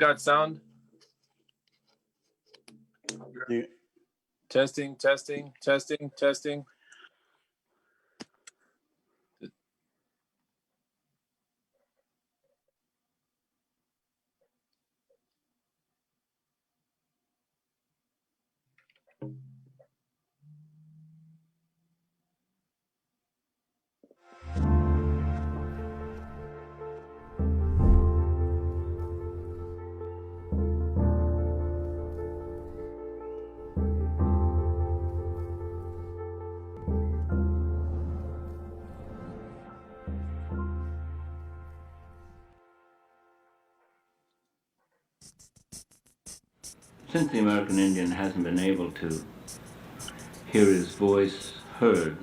got sound? Yeah. Testing, testing, testing, testing. Since the American Indian hasn't been able to hear his voice heard,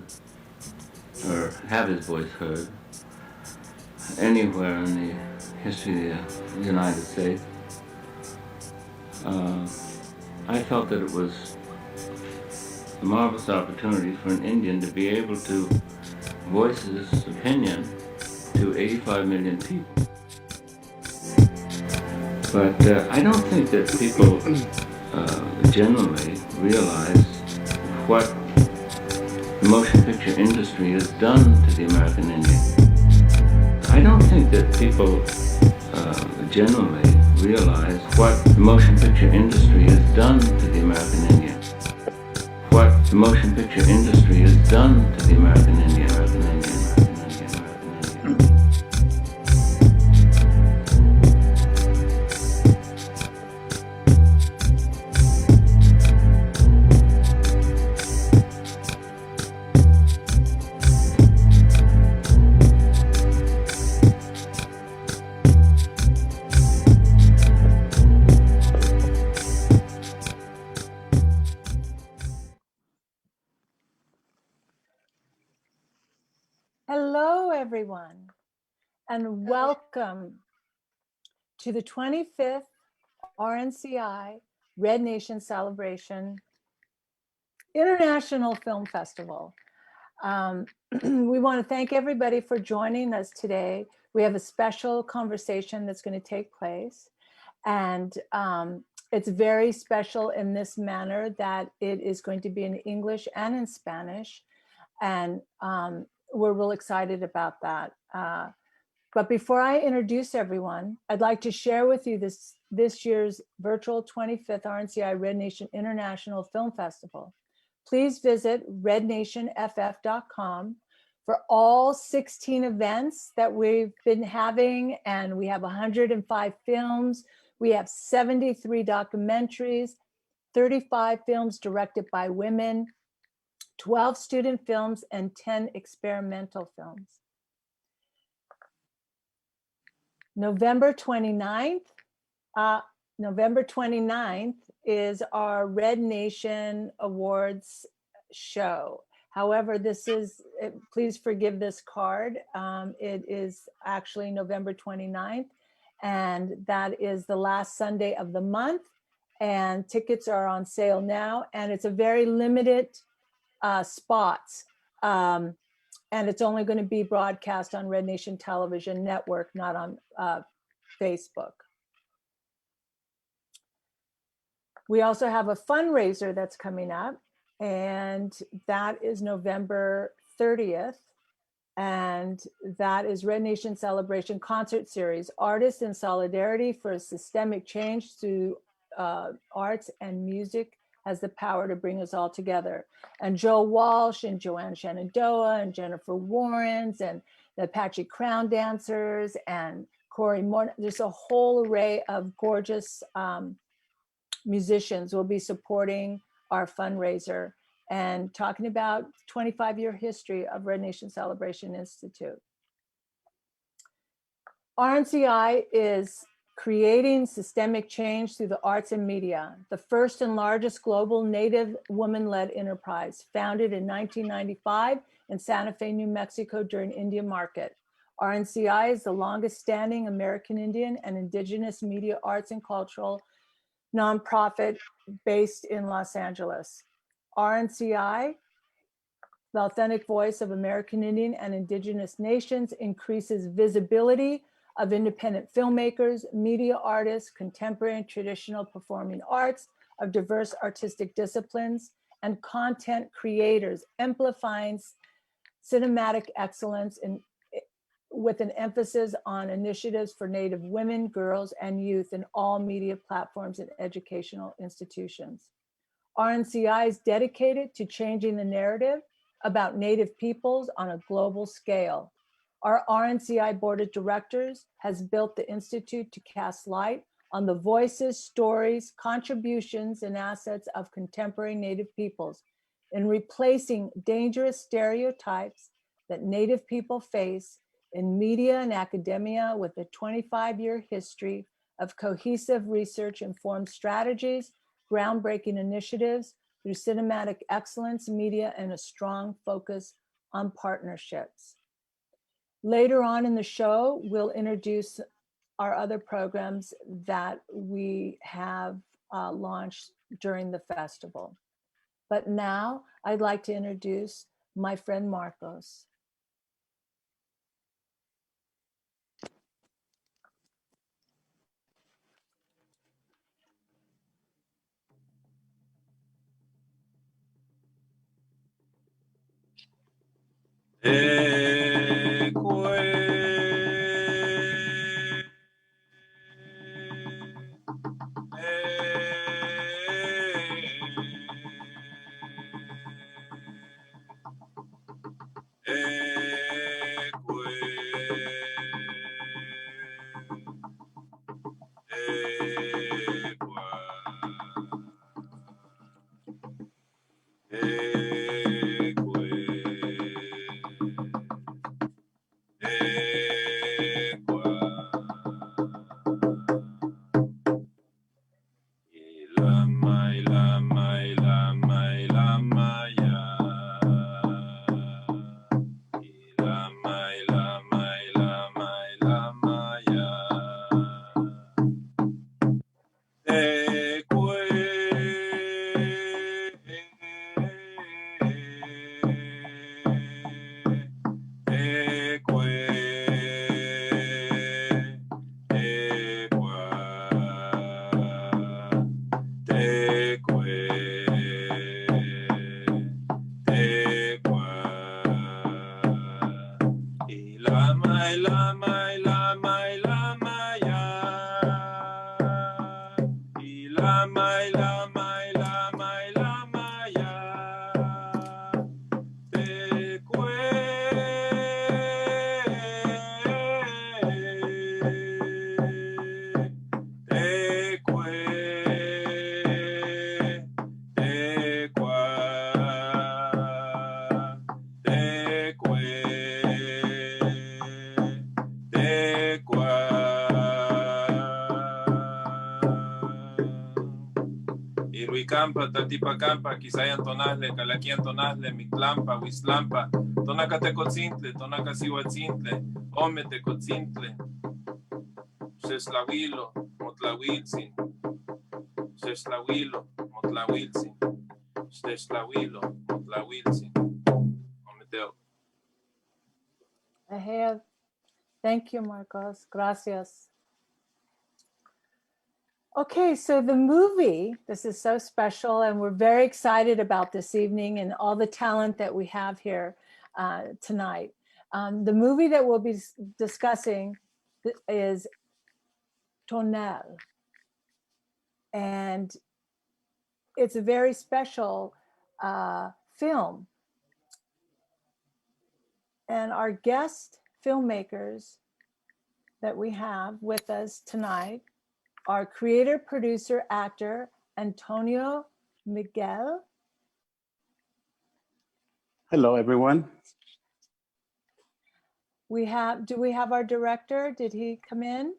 or have his voice heard, anywhere in the history of the United States, I felt that it was a marvelous opportunity for an Indian to be able to voice his opinion to 85 million people. But I don't think that people generally realize what the motion picture industry has done to the American Indian. I don't think that people generally realize what the motion picture industry has done to the American Indian. What the motion picture industry has done to the American Indian. Hello, everyone, and welcome to the 25th RNCI Red Nation Celebration International Film Festival. We want to thank everybody for joining us today. We have a special conversation that's going to take place, and it's very special in this manner that it is going to be in English and in Spanish, and we're real excited about that. But before I introduce everyone, I'd like to share with you this year's virtual 25th RNCI Red Nation International Film Festival. Please visit rednationff.com for all 16 events that we've been having, and we have 105 films. We have 73 documentaries, 35 films directed by women, 12 student films, and 10 experimental films. November 29th is our Red Nation Awards show. However, please forgive this card. It is actually November 29th, and that is the last Sunday of the month, and tickets are on sale now, and it's a very limited spots, and it's only going to be broadcast on Red Nation Television Network, not on Facebook. We also have a fundraiser that's coming up, and that is November 30th, and that is Red Nation Celebration Concert Series, Artists in Solidarity for a Systemic Change Through Arts and Music has the power to bring us all together. And Joe Walsh and Joanne Shenandoah and Jennifer Warrens and the Apache Crown Dancers and Corey Moore. There's a whole array of gorgeous musicians will be supporting our fundraiser and talking about 25-year history of Red Nation Celebration Institute. RNCI is creating systemic change through the arts and media, the first and largest global Native woman-led enterprise, founded in 1995 in Santa Fe, New Mexico during Indian Market. RNCI is the longest standing American Indian and Indigenous media arts and cultural nonprofit based in Los Angeles. RNCI, the authentic voice of American Indian and Indigenous nations, increases visibility of independent filmmakers, media artists, contemporary and traditional performing arts of diverse artistic disciplines, and content creators, amplifying cinematic excellence with an emphasis on initiatives for Native women, girls, and youth in all media platforms and educational institutions. RNCI is dedicated to changing the narrative about Native peoples on a global scale. Our RNCI Board of Directors has built the Institute to cast light on the voices, stories, contributions, and assets of contemporary Native peoples in replacing dangerous stereotypes that Native people face in media and academia with a 25-year history of cohesive research-informed strategies, groundbreaking initiatives through cinematic excellence, media, and a strong focus on partnerships. Later on in the show, we'll introduce our other programs that we have launched during the festival. But now I'd like to introduce my friend Marcos. Campa, Tatipacampa, Kisayan Tonasle, Calaquian Tonasle, Mictlampa, Huiztlampa, Tonacatecotzintle, Tonacasihuatzintle, Ometecotzintle, Xeslavilo, Motlahuitzin, Xeslavilo, Motlahuitzin, Xeslavilo, Motlahuitzin, Ometeo. I have. Thank you, Marcos. Gracias. Okay, so the movie, this is so special, and we're very excited about this evening and all the talent that we have here tonight. The movie that we'll be discussing is Tonel, and it's a very special film. And our guest filmmakers that we have with us tonight our creator, producer, actor, Antonio Miguel. Hello, everyone. Do we have our director? Did he come in?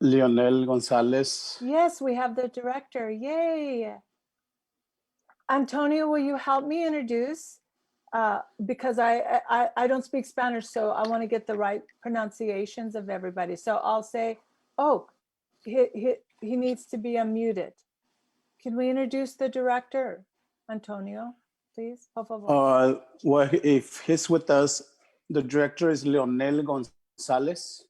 Leonel Gonzalez. Yes, we have the director. Yay. Antonio, will you help me introduce? Because I don't speak Spanish, so I want to get the right pronunciations of everybody. So I'll say, oh, he needs to be unmuted. Can we introduce the director, Antonio, please? Por favor. Well, if he's with us, The director is Leonel Gonzalez,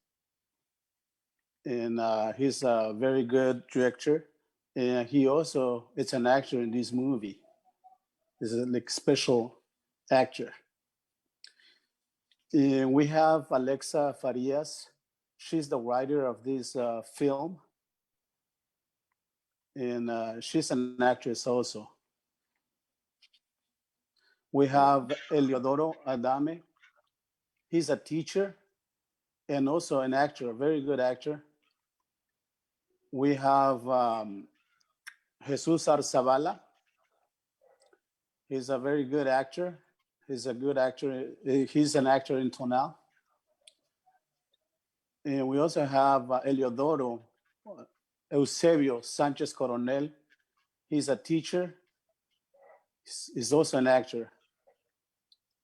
and he's a very good director. And he also is an actor in this movie. He's a like special actor. And we have Alexa Farias. She's the writer of this film, and she's an actress also. We have Eliodoro Adame. He's a teacher and also an actor, a very good actor. We have Jesus Arzabala. He's a very good actor. He's a good actor. He's an actor in Tonal. And we also have Eliodoro Eusebio Sanchez Coronel. He's a teacher. He's also an actor.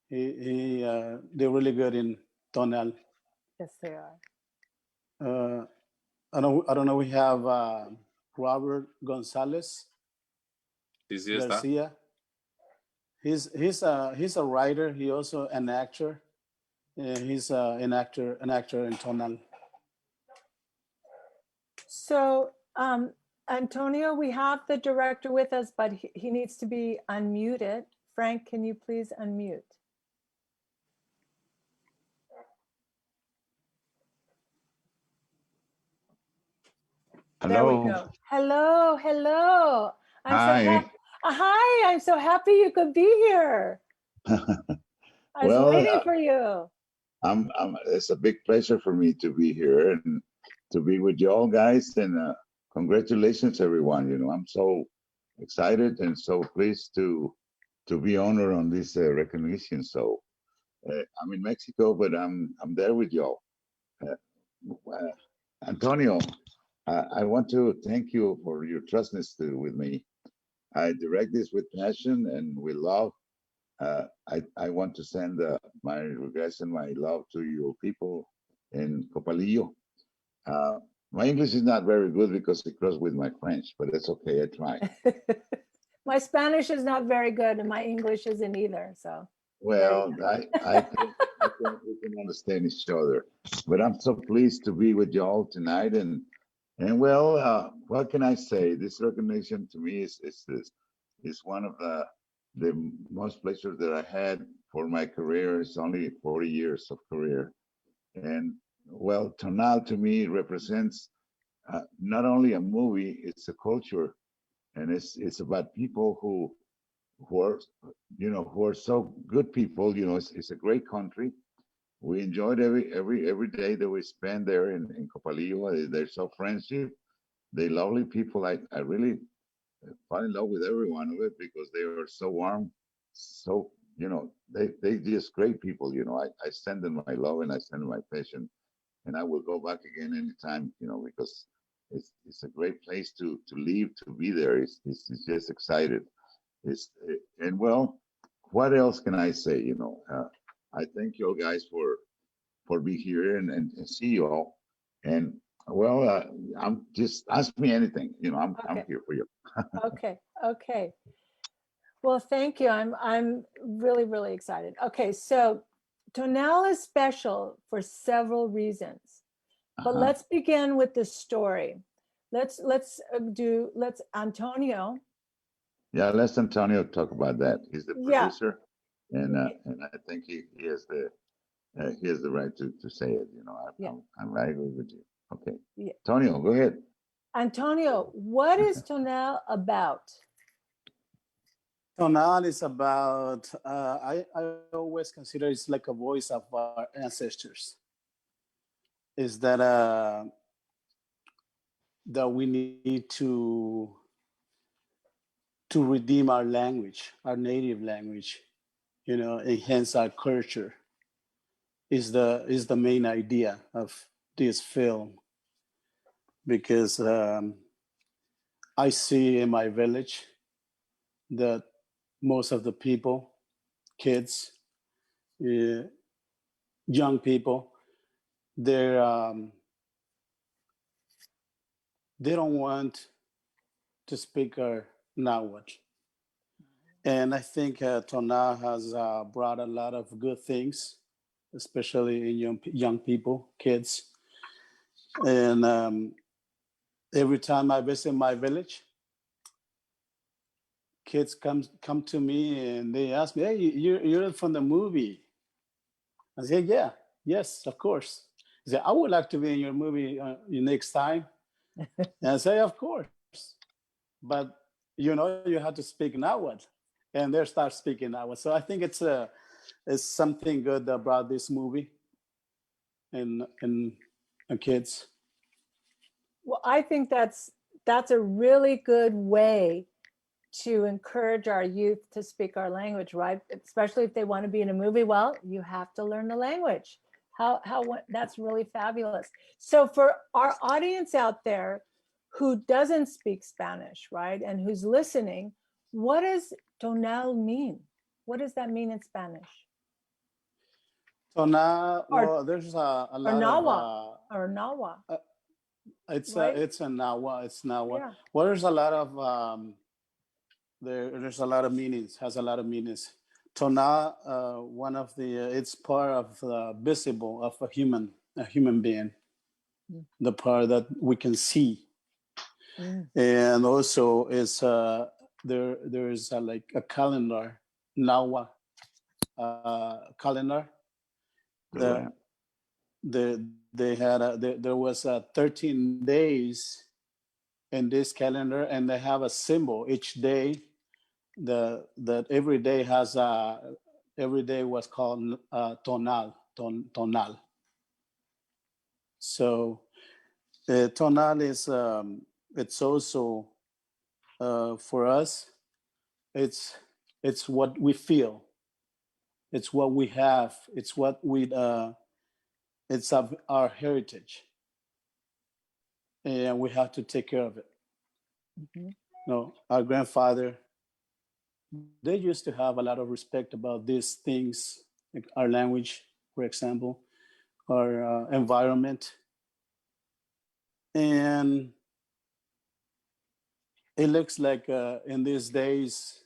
They're really good in Tonal. Yes, they are. I don't know. We have Robert Gonzalez Sí, está. Garcia. He's a writer. He also an actor. He's an actor in Tonal. So, Antonio, we have the director with us, but he needs to be unmuted. Frank, can you please unmute? Hello. There we go. Hello, hello. Hi. Hi, I'm so happy you could be here. I was Well, waiting for you. it's a big pleasure for me to be here and to be with you all guys. And congratulations, everyone. You know, I'm so excited and so pleased to be honored on this recognition. So I'm in Mexico, but I'm there with y'all. Antonio, I want to thank you for your trustness with me. I direct this with passion and with love. I want to send my regrets and my love to your people in Copalillo. My English is not very good because it crossed with my French, but it's okay, I try. My Spanish is not very good and my English isn't either, so. Well, I think we can understand each other. But I'm so pleased to be with y'all tonight. And well, what can I say? This recognition to me is one of the most pleasures that I had for my career. It's only 40 years of career. And well, Tonal to me represents not only a movie, it's a culture. And it's about people who are, you know, who are so good people. You know, it's a great country. We enjoyed every day that we spend there in Copalillo. They're so friendship. They're lovely people. I really fall in love with every one of it because they are so warm, so, you know, they just great people. You know, I send them my love and I send them my passion, and I will go back again anytime, you know, because it's a great place to live, to be there. It's just excited. And well, what else can I say? You know, I thank you all guys for being here and see you all. And well, I'm just ask me anything. You know, I'm here for you. Okay. Well, thank you. I'm really excited. Okay, so Tonal is special for several reasons, but let's begin with the story. Let's Antonio. Yeah, let Antonio talk about that. He's the producer, and I think he has the right to say it. You know, I agree with you. Okay, Antonio, go ahead. Antonio, what is Tonal about? Tonal is about, I always consider it's like a voice of our ancestors. Is that that we need to redeem our language, our native language, you know, enhance our culture is the main idea of this film. Because I see in my village that most of the people, kids, young people, they don't want to speak our Nahuatl. And I think Tonal has brought a lot of good things especially in young people, kids. And every time I visit my village, kids come to me and they ask me, "Hey, you're from the movie?" I say, "Yeah, yes, of course." They say, "I would like to be in your movie next time." And I say, "Of course, but you have to speak Nahuatl," and they start speaking Nahuatl. So I think it's something good about this movie and kids. Well, I think that's a really good way to encourage our youth to speak our language, right? Especially if they want to be in a movie. Well, you have to learn the language. That's really fabulous. So for our audience out there who doesn't speak Spanish, right, and who's listening, what does tonal mean? What does that mean in Spanish? So now, Or- well, there's a Or lot Nawa, or Nawa. it's right? it's a Nawa. It's Nawa. Yeah. Well, there's a lot of there's a lot of meanings. Has a lot of meanings. Tona, one of the it's part of the visible of a human being, the part that we can see, and also is there is like a calendar, Nawa calendar. Correct. There was 13 days in this calendar, and they have a symbol each day. That every day has every day was called tonal. So tonal is it's also for us. It's what we feel. It's what we have. It's what we. It's of our heritage, and we have to take care of it. Our grandfather, they used to have a lot of respect about these things, like our language, for example, our environment. And it looks like in these days,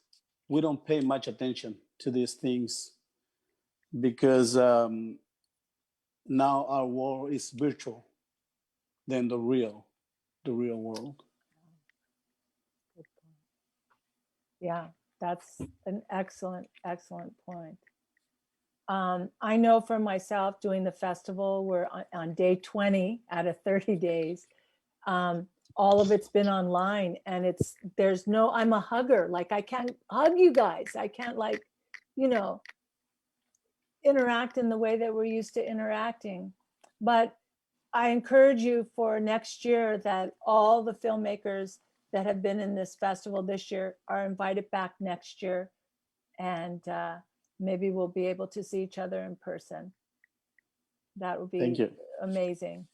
we don't pay much attention to these things because now our world is virtual than the real world. Yeah, that's an excellent point. I know for myself doing the festival, we're on day 20 out of 30 days. All of it's been online, and I'm a hugger. Like, I can't hug you guys. I can't interact in the way that we're used to interacting. But I encourage you for next year that all the filmmakers that have been in this festival this year are invited back next year, and maybe we'll be able to see each other in person. That would be amazing.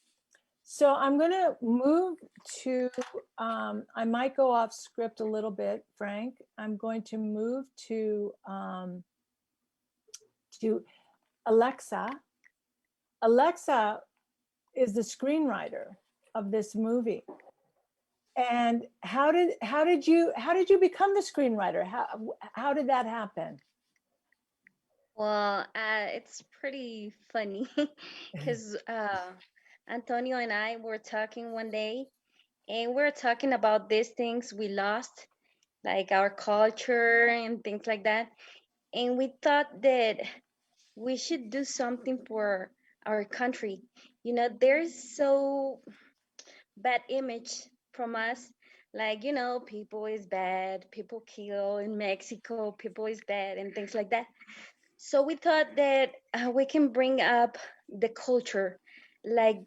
So I'm going to move to, I might go off script a little bit, Frank. I'm going to move to Alexa. Alexa is the screenwriter of this movie. And how did you become the screenwriter? How did that happen? Well, it's pretty funny because Antonio and I were talking one day, and we were talking about these things we lost, like our culture and things like that. And we thought that we should do something for our country. There's so bad image from us, like, people is bad, people kill in Mexico, people is bad, and things like that. So we thought that we can bring up the culture, like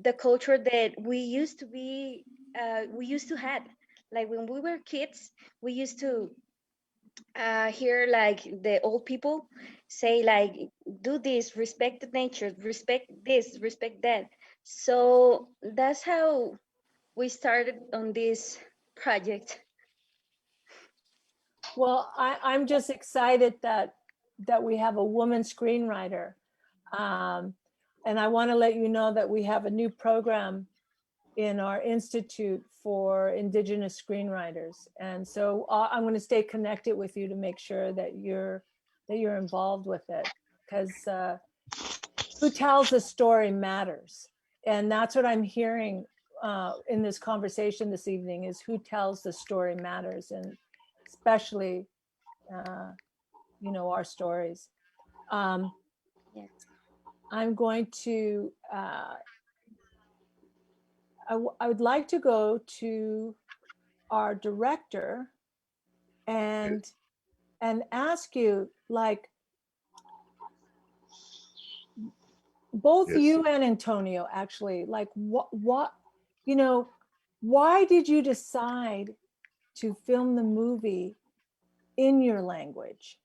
the culture that we used to have. Like when we were kids, we used to hear like the old people say, like, do this, respect the nature, respect this, respect that. So that's how we started on this project. Well, I'm just excited that we have a woman screenwriter. And I want to let you know that we have a new program in our Institute for Indigenous Screenwriters. And so I'm going to stay connected with you to make sure that you're involved with it. Because who tells the story matters. And that's what I'm hearing in this conversation this evening, is who tells the story matters, and especially, you know, our stories. Yes. I'm going to, I would like to go to our director and ask you, like, both Yes. you and Antonio, actually, like, what, you know, why did you decide to film the movie in your language?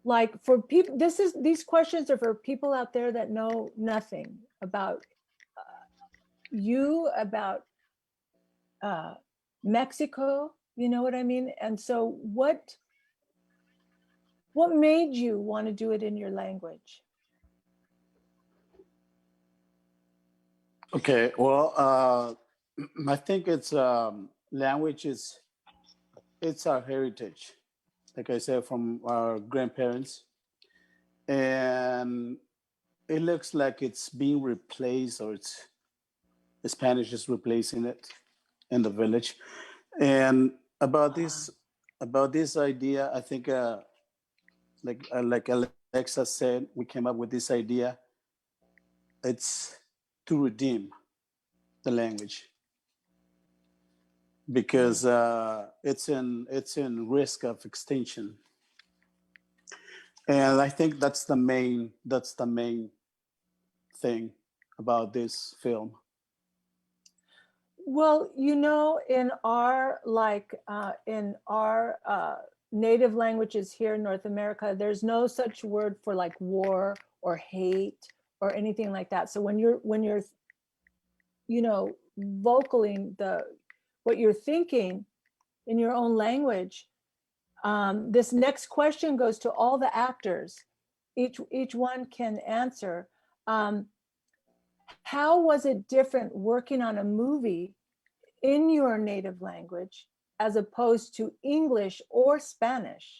Like, for people, these questions are for people out there that know nothing about you, about Mexico, you know what I mean? And so what made you want to do it in your language? Okay, well, I think it's language is, it's our heritage, like I said, from our grandparents, and it looks like it's being replaced, or it's Spanish is replacing it in the village. And about this idea, I think like Alexa said, we came up with this idea. It's to redeem the language, because it's in risk of extinction. And I think that's the main thing about this film. Well, you know, in our native languages here in North America, there's no such word for like war or hate or anything like that. So when you're, you know, vocaling what you're thinking in your own language, this next question goes to all the actors. Each one can answer. How was it different working on a movie in your native language as opposed to English or Spanish?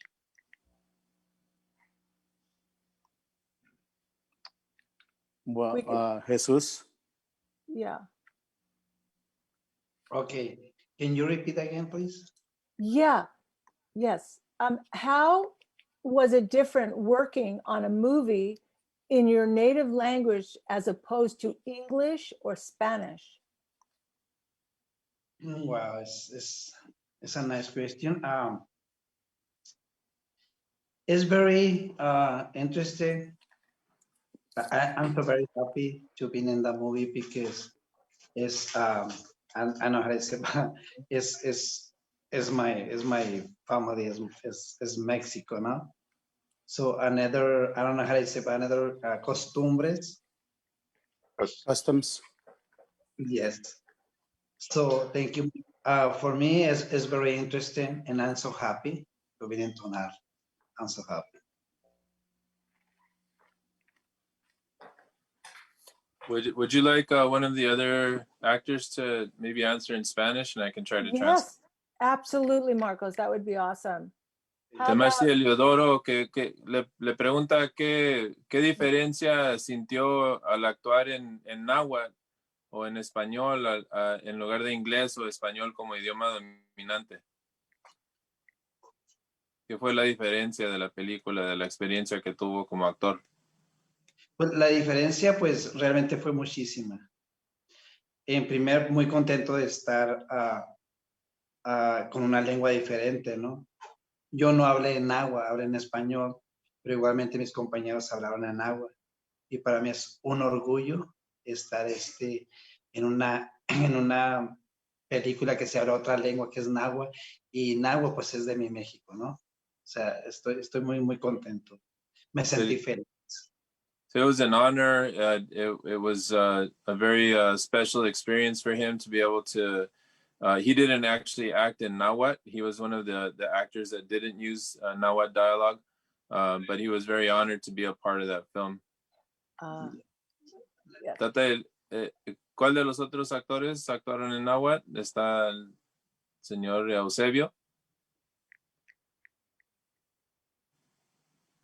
Well, Jesus. Yeah. Okay, can you repeat again, please? Yeah. Yes. How was it different working on a movie in your native language as opposed to English or Spanish? Wow, it's a nice question. It's very interesting. I'm so very happy to be in the movie because it's I know how to say, but it's my family is Mexico, no? So another, I don't know how to say, but another costumbres. Customs. Yes. So thank you. For me, it's very interesting, and I'm so happy to be in Tonar. I'm so happy. Would you like one of the other actors to maybe answer in Spanish, and I can try to translate? Yes, absolutely, Marcos. That would be awesome. How Además, about- Eliodoro que le pregunta qué diferencia sintió al actuar en náhuatl o en español en lugar de inglés o español como idioma dominante. ¿Qué fue la diferencia de la película, de la experiencia que tuvo como actor? Pues la diferencia, pues realmente fue muchísima. En primer, muy contento de estar con una lengua diferente, ¿no? Yo no hablé en náhuatl, hablé en español, pero igualmente mis compañeros hablaron en náhuatl. Y para mí es un orgullo estar en una película que se habla otra lengua que es náhuatl, y náhuatl pues es de mi México, ¿no? O sea, estoy muy, muy contento. Me sentí feliz. So it was an honor. It was a very special experience for him to be able to. He didn't actually act in Nahuatl. He was one of the actors that didn't use Nahuatl dialogue, but he was very honored to be a part of that film. Yes. Tata, ¿cuál de los otros actores actuaron en Nahuatl? Está el señor Eusebio.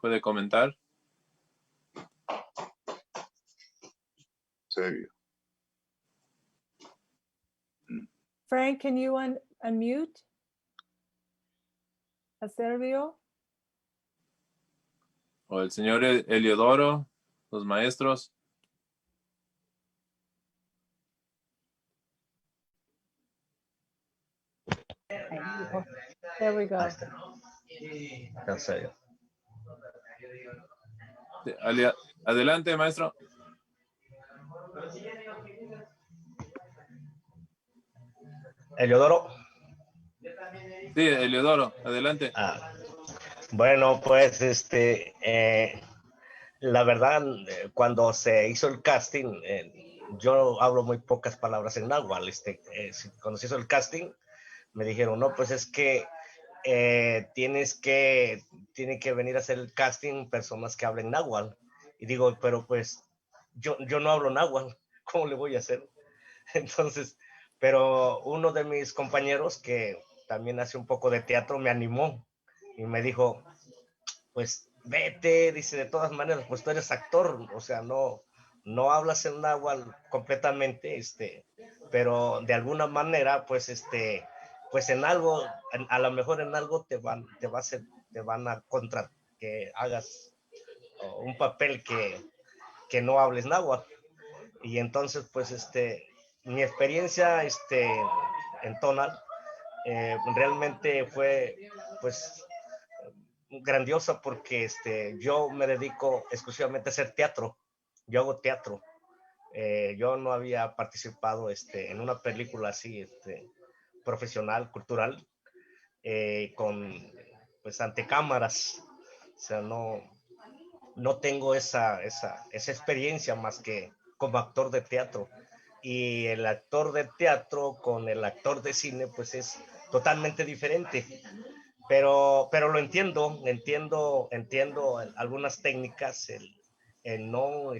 ¿Puede comentar? serio. Frank, can you unmute? A Servio? O el señor Eliodoro, los maestros. There we go. En serio. Adelante, maestro. Eliodoro. Sí, Eliodoro, adelante. Bueno, pues la verdad, cuando se hizo el casting, yo hablo muy pocas palabras en náhuatl. Cuando se hizo el casting, me dijeron, no, pues es que tiene que venir a hacer el casting personas que hablen náhuatl. Y digo, pero pues yo no hablo náhuatl, ¿cómo le voy a hacer? Entonces, pero uno de mis compañeros que también hace un poco de teatro me animó y me dijo, pues vete, dice, de todas maneras, pues tú eres actor, o sea, no hablas en náhuatl completamente, pero de alguna manera, pues pues en algo, a lo mejor en algo te van a contra que hagas un papel que no hables náhuatl. Y entonces, pues, mi experiencia, en Tonal, realmente fue, pues, grandiosa porque, yo me dedico exclusivamente a hacer teatro. Yo hago teatro. Yo no había participado, en una película así, profesional, cultural, pues, ante cámaras. O sea, no tengo esa experiencia más que como actor de teatro. Y el actor de teatro con el actor de cine, pues es totalmente diferente. Pero lo entiendo algunas técnicas, el no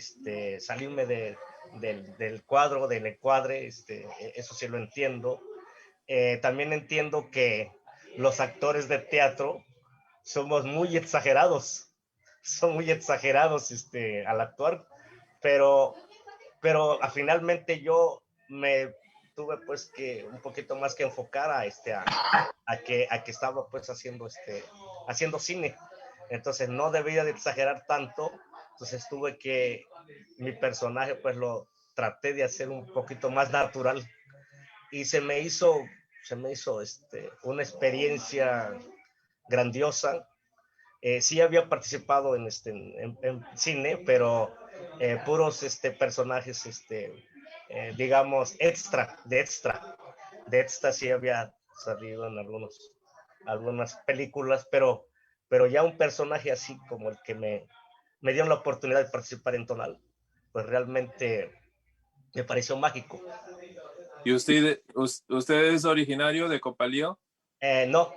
salirme del cuadro, del encuadre, eso sí lo entiendo. También entiendo que los actores de teatro somos muy exagerados, son muy exagerados al actuar, pero finalmente yo me tuve pues que un poquito más que enfocar a que estaba pues haciendo cine, entonces no debía de exagerar tanto, entonces tuve que mi personaje pues lo traté de hacer un poquito más natural y se me hizo una experiencia grandiosa. Sí había participado en cine, pero puros personajes, digamos, de extra sí había salido en algunas películas, pero ya un personaje así como el que me dio la oportunidad de participar en Tonal, pues realmente me pareció mágico. ¿Y usted es originario de Copalío? No,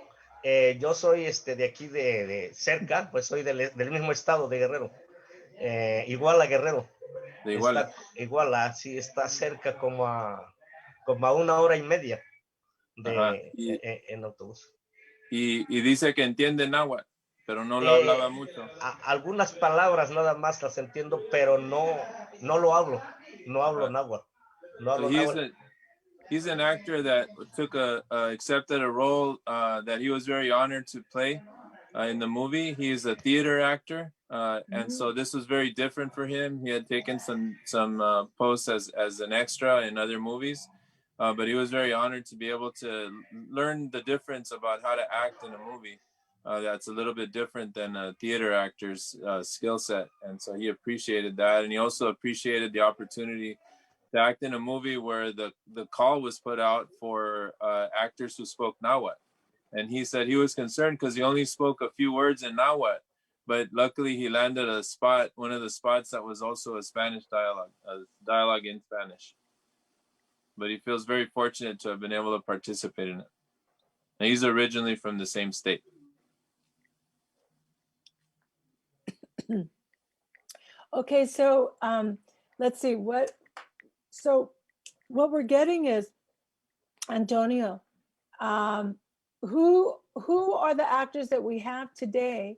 yo soy de aquí de cerca, pues soy del mismo estado de Guerrero, Iguala, Guerrero. De Iguala. Iguala, sí, está cerca como a 1 hora y media en autobús. Y dice que entiende náhuatl, pero no lo hablaba mucho. Algunas palabras nada más las entiendo, pero no lo hablo, náhuatl. No hablo náhuatl. He's an actor that accepted a role that he was very honored to play in the movie. He is a theater actor, and so this was very different for him. He had taken some posts as an extra in other movies, but he was very honored to be able to learn the difference about how to act in a movie. That's a little bit different than a theater actor's skill set, and so he appreciated that, and he also appreciated the opportunity to act in a movie where the call was put out for actors who spoke Nahuatl. And he said he was concerned because he only spoke a few words in Nahuatl, but luckily he landed one of the spots that was also a Spanish dialogue, a dialogue in Spanish. But he feels very fortunate to have been able to participate in it. And he's originally from the same state. Okay, so let's see So what we're getting is, Antonio, who are the actors that we have today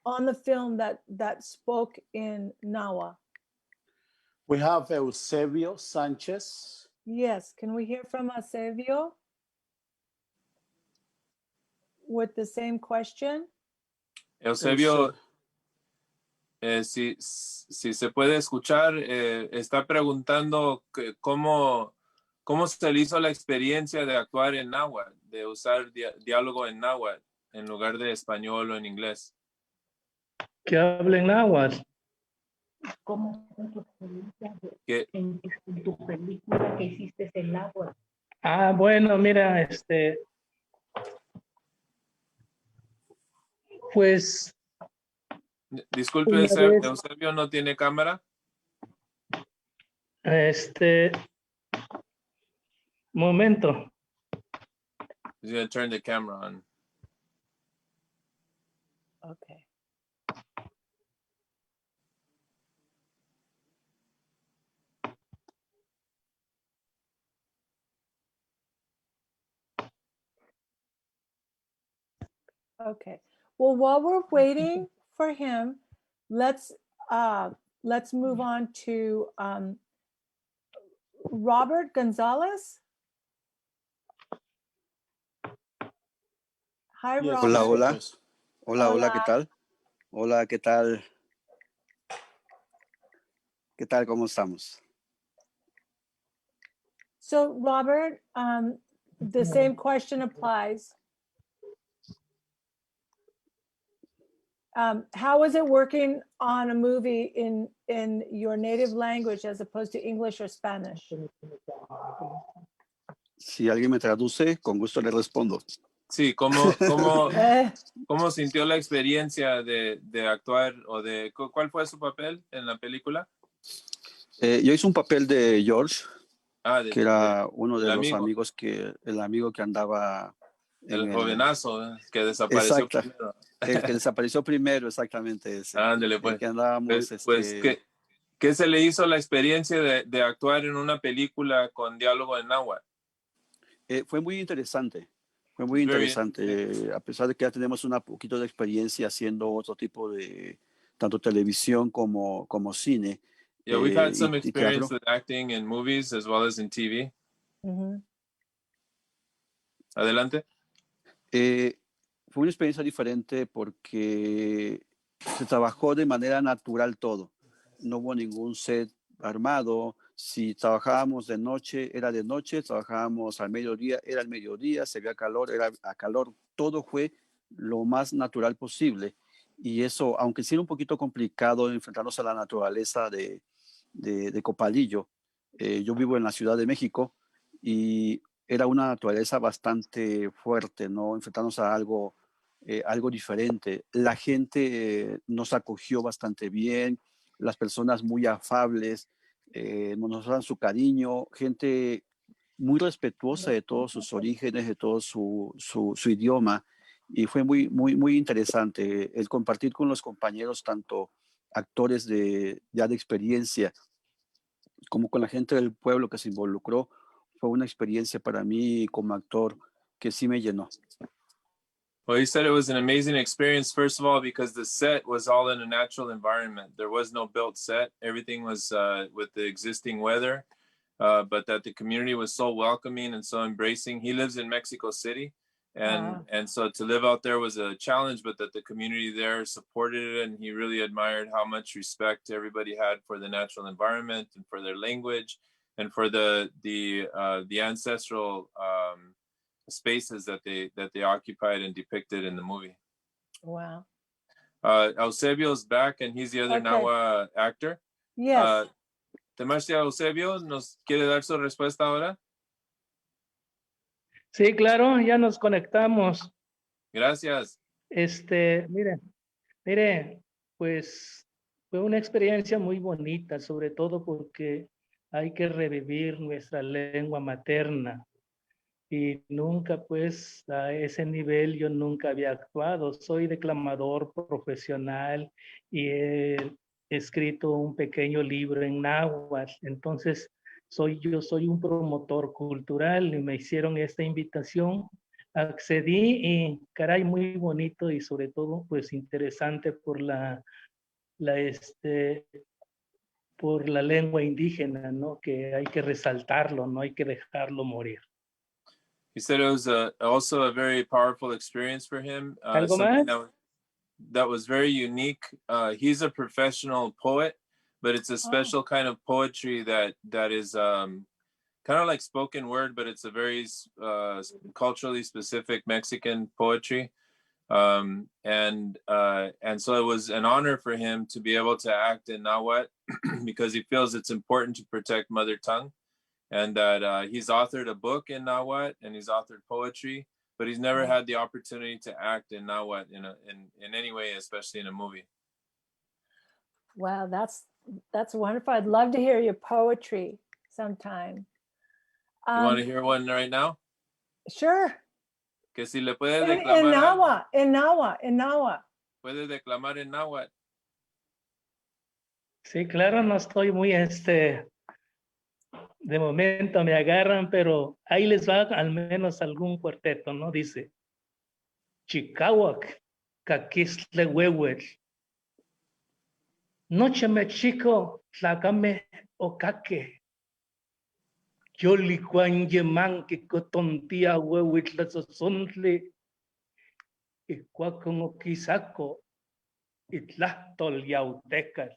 on the film that spoke in Nahuatl? We have Eusebio Sanchez. Yes, can we hear from Eusebio with the same question? Eusebio, si se puede escuchar, está preguntando cómo se le hizo la experiencia de actuar en náhuatl, de usar diálogo en náhuatl en lugar de español o en inglés. Que hablen náhuatl. ¿Cómo fue tu experiencia Que, en tu película que hiciste en náhuatl? Ah, bueno, mira, pues disculpe, una vez, Eusebio no tiene cámara. Momento. He's going to turn the camera on. Okay. Okay. Well, while we're waiting for him, let's move on to Robert Gonzalez. Hi, Yes, Robert. Hola, hola. yes. Hola, hola, ¿qué Hola. tal? Hola, ¿qué tal? ¿Qué tal? ¿Cómo estamos? So, Robert, the same question applies. How is it working on a movie in your native language as opposed to English or Spanish? Si alguien me traduce, con gusto le respondo. Sí, ¿cómo sintió la experiencia de actuar o cuál fue su papel en la película? Yo hice un papel de George, que era el uno de los amigo. amigos el amigo que andaba El jovenazo que desapareció Exacto. primero. El que desapareció primero, exactamente ese. Ándele, pues. El que andábamos, Pues, ¿qué se le hizo la experiencia de actuar en una película con diálogo en náhuatl? Fue muy interesante. Fue muy interesante. A pesar de que ya tenemos un poquito de experiencia haciendo otro tipo de tanto televisión como cine. Yeah, we've had some experience claro, with acting in movies as well as in TV. Mm-hmm. Adelante. Fue una experiencia diferente porque se trabajó de manera natural todo. No hubo ningún set armado. Si trabajábamos de noche, era de noche. Trabajábamos al mediodía, era al mediodía. Se veía calor, era a calor. Todo fue lo más natural posible. Y eso, aunque sí era un poquito complicado enfrentarnos a la naturaleza de Copalillo. Yo vivo en la Ciudad de México y era una naturaleza bastante fuerte, ¿no? Enfrentarnos a algo diferente. La gente nos acogió bastante bien, las personas muy afables, nos dan su cariño, gente muy respetuosa de todos sus orígenes, de todo su idioma, y fue muy, muy, muy interesante el compartir con los compañeros, tanto actores ya de experiencia, como con la gente del pueblo que se involucró. Fue una experiencia para mí como actor que sí me llenó. Well, you said it was an amazing experience, first of all, because the set was all in a natural environment. There was no built set. Everything was with the existing weather, but that the community was so welcoming and so embracing. He lives in Mexico City, and so to live out there was a challenge, but that the community there supported it, and he really admired how much respect everybody had for the natural environment and for their language and for the ancestral spaces that they occupied and depicted in the movie. Wow. Eusebio's back, and he's the other Nahua actor. Yes. Temastia Eusebio, ¿nos quiere dar su respuesta ahora? Sí, claro, ya nos conectamos. Gracias. Mire, pues fue una experiencia muy bonita, sobre todo porque hay que revivir nuestra lengua materna. Y nunca, pues, a ese nivel yo nunca había actuado. Soy declamador profesional y he escrito un pequeño libro en náhuatl. Entonces, yo soy un promotor cultural y me hicieron esta invitación. Accedí y, caray, muy bonito y sobre todo, pues, interesante por la por la lengua indígena, ¿no? Que hay que resaltarlo, no hay que dejarlo morir. He said it was also a very powerful experience for him. ¿Algo Something más? that was very unique. He's a professional poet, but it's a special kind of poetry that is kind of like spoken word, but it's a very culturally specific Mexican poetry. And so it was an honor for him to be able to act in Nahuatl because he feels it's important to protect mother tongue, and that he's authored a book in Nahuatl and he's authored poetry, but he's never had the opportunity to act in Nahuatl in any way, especially in a movie. Wow, that's wonderful. I'd love to hear your poetry sometime. You want to hear one right now? Sure. Que si le puede In declamar Nahuatl. puede declamar en Nahuatl. Sí, claro, no estoy muy, de momento me agarran, pero ahí les va al menos algún cuarteto, ¿no? Dice, Chicahuac, Caquisle Huehuel, Noche me chico, tlacame ocaque, Yoli cuan yeman que cotontía huehuitl sosontle, y cuacon oquisaco, y tlastol yautecas.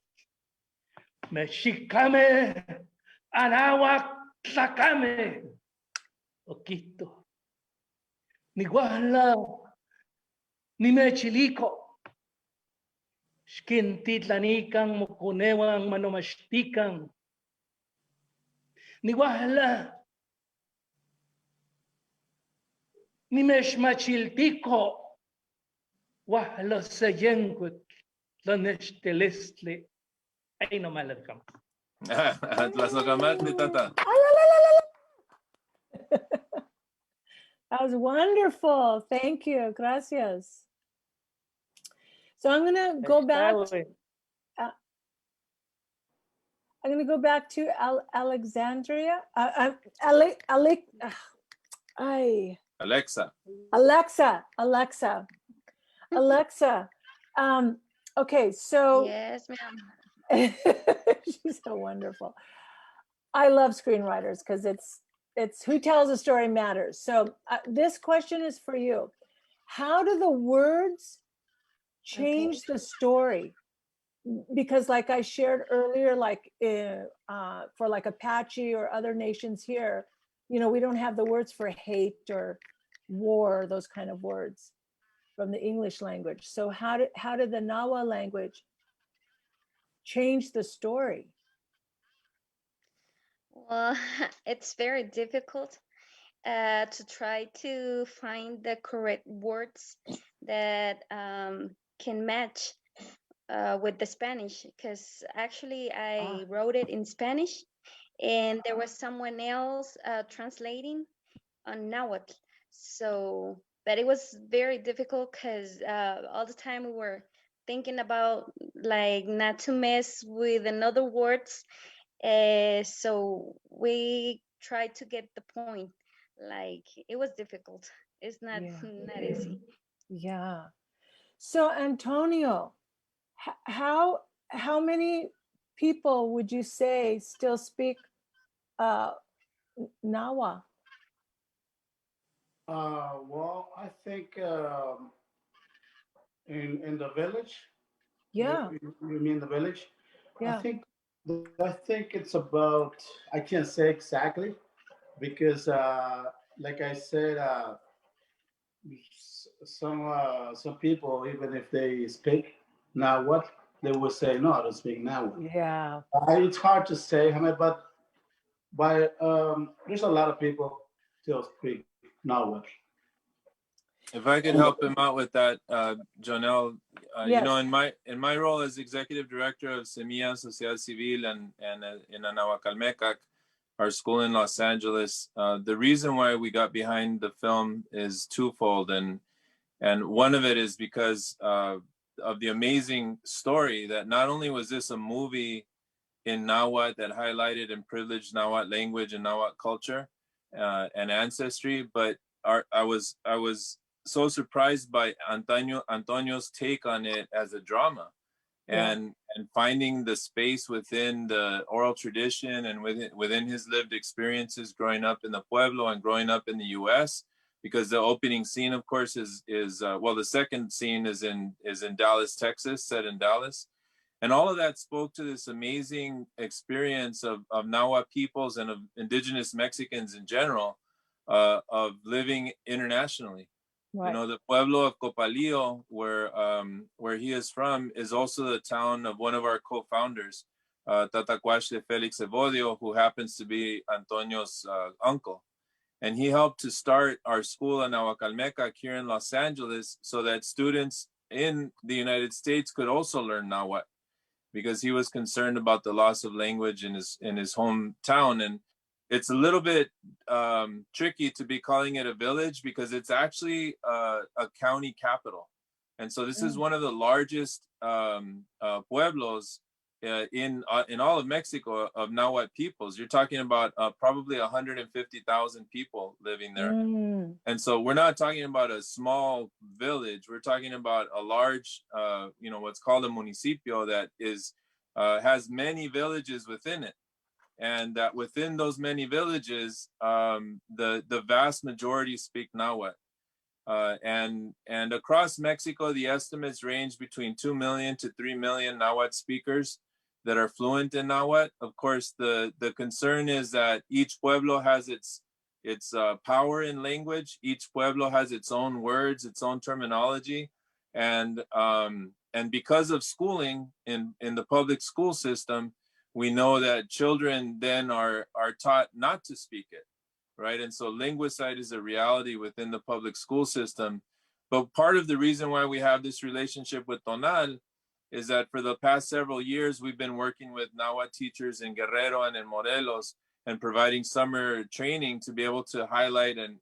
Mexicame, Anahuac, tlacame, oquito, ni guala, ni mechilico. Xquintitlanican, moconewan, manomaxtican. Ni guala, ni mexmachiltico. Guala seyencuet, la nextelestle. Ahí nomás la dejamos. Tlazocamatli, tata. That was wonderful. Thank you. Gracias. So I'm going to go back. I'm going to go back to Alexandria. Alexa. Okay, so Yes, ma'am. she's so wonderful. I love screenwriters because it's who tells a story matters. So this question is for you. How do the words change the story? Because like I shared earlier, like for like Apache or other nations here, we don't have the words for hate or war, those kind of words from the English language. So how did the Nawa language change the story? Well, it's very difficult to try to find the correct words that can match with the Spanish, because actually I wrote it in Spanish and there was someone else translating on Nahuatl. So, but it was very difficult because all the time we were thinking about like not to mess with another words. So we tried to get the point. Like it was difficult. It's not easy. Yeah. So Antonio, how many people would you say still speak Nawa? Well, I think in the village. Yeah. You mean the village? Yeah. I think it's about, I can't say exactly because like I said, some people, even if they speak now what, they will say no, I don't speak now. Yeah. It's hard to say, but there's a lot of people still speak now what. If I could help him out with that, Jonelle, Yes. in my role as executive director of Semilla Sociedad Civil and in Anahuacalmecac, our school in Los Angeles, the reason why we got behind the film is twofold, and one of it is because of the amazing story that not only was this a movie in Nahuatl that highlighted and privileged Nahuatl language and Nahuatl culture and ancestry, but I was so surprised by Antonio's take on it as a drama. and finding the space within the oral tradition and within his lived experiences growing up in the Pueblo and growing up in the US, because the opening scene, of course, is well, the second scene is in Dallas, Texas, set in Dallas. And all of that spoke to this amazing experience of Nahua peoples and of indigenous Mexicans in general, of living internationally. Right. You know, the Pueblo of Copalillo, where he is from, is also the town of one of our co-founders, Tatacuache Felix Evodio, who happens to be Antonio's uncle. And he helped to start our school in Nahuacalmecac here in Los Angeles so that students in the United States could also learn Nahuatl, because he was concerned about the loss of language in his hometown. And it's a little bit tricky to be calling it a village, because it's actually a county capital. And so this is one of the largest pueblos in all of Mexico of Nahuatl peoples. You're talking about probably 150,000 people living there. And so we're not talking about a small village. We're talking about a large, what's called a municipio that has many villages within it. And that within those many villages, the vast majority speak Nahuatl. And across Mexico, the estimates range between 2 million to 3 million Nahuatl speakers that are fluent in Nahuatl. Of course, the concern is that each pueblo has its power in language. Each pueblo has its own words, its own terminology, and because of schooling in the public school system, we know that children then are taught not to speak it, right? And so linguicide is a reality within the public school system. But part of the reason why we have this relationship with Tonal is that for the past several years, we've been working with Nahuatl teachers in Guerrero and in Morelos and providing summer training to be able to highlight and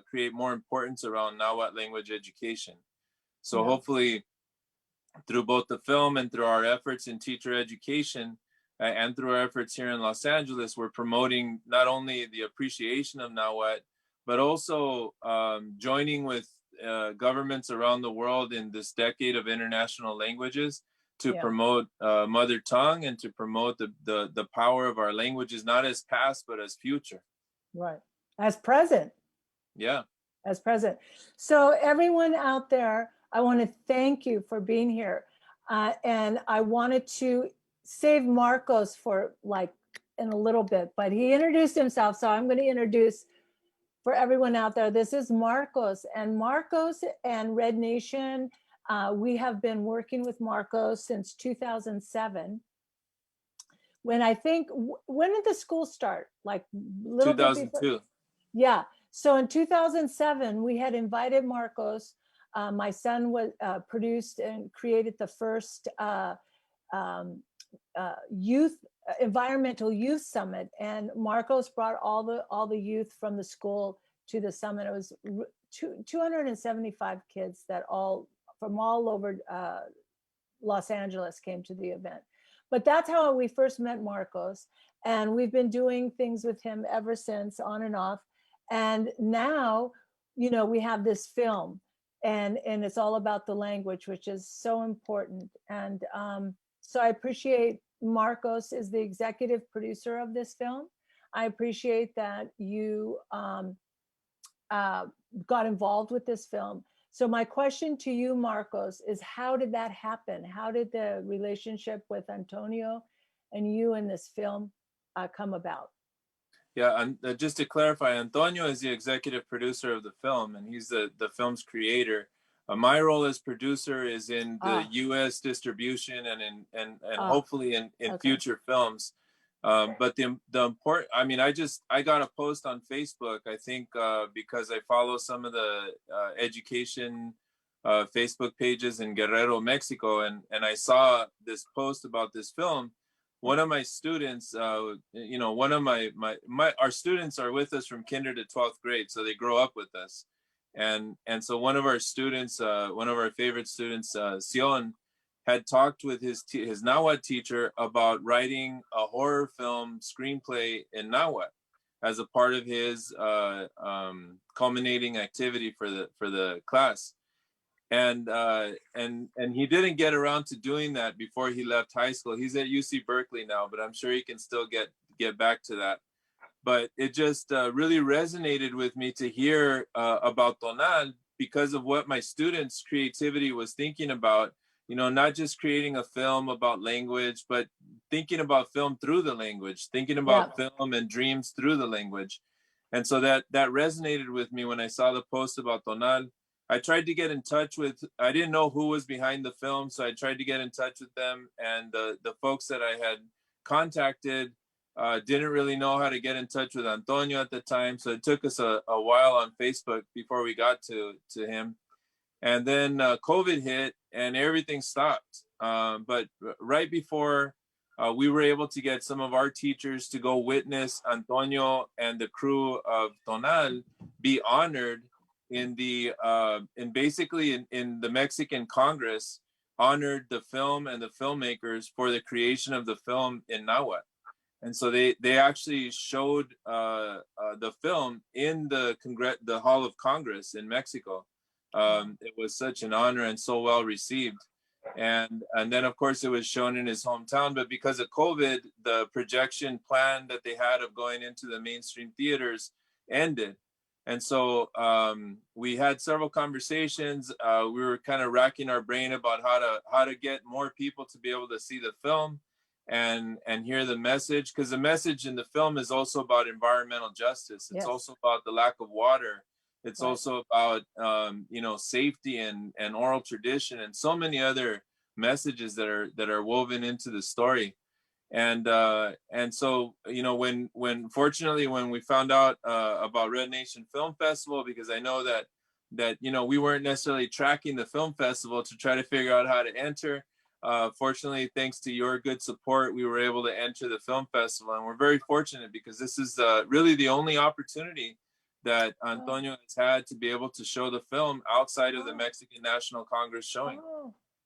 create more importance around Nahuatl language education. So hopefully through both the film and through our efforts in teacher education and through our efforts here in Los Angeles, we're promoting not only the appreciation of Nahuatl, but also joining with governments around the world in this decade of international languages to promote mother tongue and to promote the power of our languages, not as past, but as future. Right. As present. Yeah. As present. So everyone out there, I want to thank you for being here. And I wanted to save Marcos for in a little bit, but he introduced himself. So I'm going to introduce for everyone out there, this is Marcos, and Red Nation. We have been working with Marcos since 2007. When did the school start? Like little 2002. Yeah. So in 2007, we had invited Marcos. My son was produced and created the first environmental youth summit, and Marcos brought all the youth from the school to the summit. It was 275 kids that from all over Los Angeles came to the event. But that's how we first met Marcos, and we've been doing things with him ever since, on and off. And now, we have this film, and it's all about the language, which is so important. And so I appreciate Marcos is the executive producer of this film. I appreciate that you got involved with this film. So my question to you, Marcos, is how did that happen? How did the relationship with Antonio and you in this film come about? Yeah, and just to clarify, Antonio is the executive producer of the film, and he's the film's creator. My role as producer is in the U.S. distribution and hopefully in future films. But the important, I got a post on Facebook, I think, because I follow some of the education Facebook pages in Guerrero, Mexico, and I saw this post about this film. One of my students, our students are with us from kinder to 12th grade, so they grow up with us. And so one of our students, one of our favorite students, Sion, had talked with his Nahuatl teacher about writing a horror film screenplay in Nahuatl as a part of his culminating activity for the class. and he didn't get around to doing that before he left high school. He's at UC Berkeley now, but I'm sure he can still get back to that. But it just really resonated with me to hear about Tonal because of what my students' creativity was thinking about. You know, not just creating a film about language, but thinking about film through the language, thinking about film and dreams through the language. And so that resonated with me when I saw the post about Tonal. I tried to get in touch with, I didn't know who was behind the film, so I tried to get in touch with them. And the folks that I had contacted didn't really know how to get in touch with Antonio at the time. So it took us a while on Facebook before we got to him. And then COVID hit and everything stopped. But right before we were able to get some of our teachers to go witness Antonio and the crew of Tonal be honored in the basically in the Mexican Congress, honored the film and the filmmakers for the creation of the film in Nahuatl. And so they actually showed the film in the Hall of Congress in Mexico. It was such an honor and so well received. And then of course it was shown in his hometown, but because of COVID, the projection plan that they had of going into the mainstream theaters ended. And so we had several conversations. We were kind of racking our brain about how to get more people to be able to see the film and hear the message, because the message in the film is also about environmental justice. It's also about the lack of water. It's also about you know, safety and oral tradition and so many other messages that are woven into the story. And so, you know, when fortunately when we found out about Red Nation Film Festival, because I know that you know, we weren't necessarily tracking the film festival to try to figure out how to enter. Fortunately, thanks to your good support, we were able to enter the film festival, and we're very fortunate because this is really the only opportunity that Antonio has had to be able to show the film outside of the Mexican National Congress showing.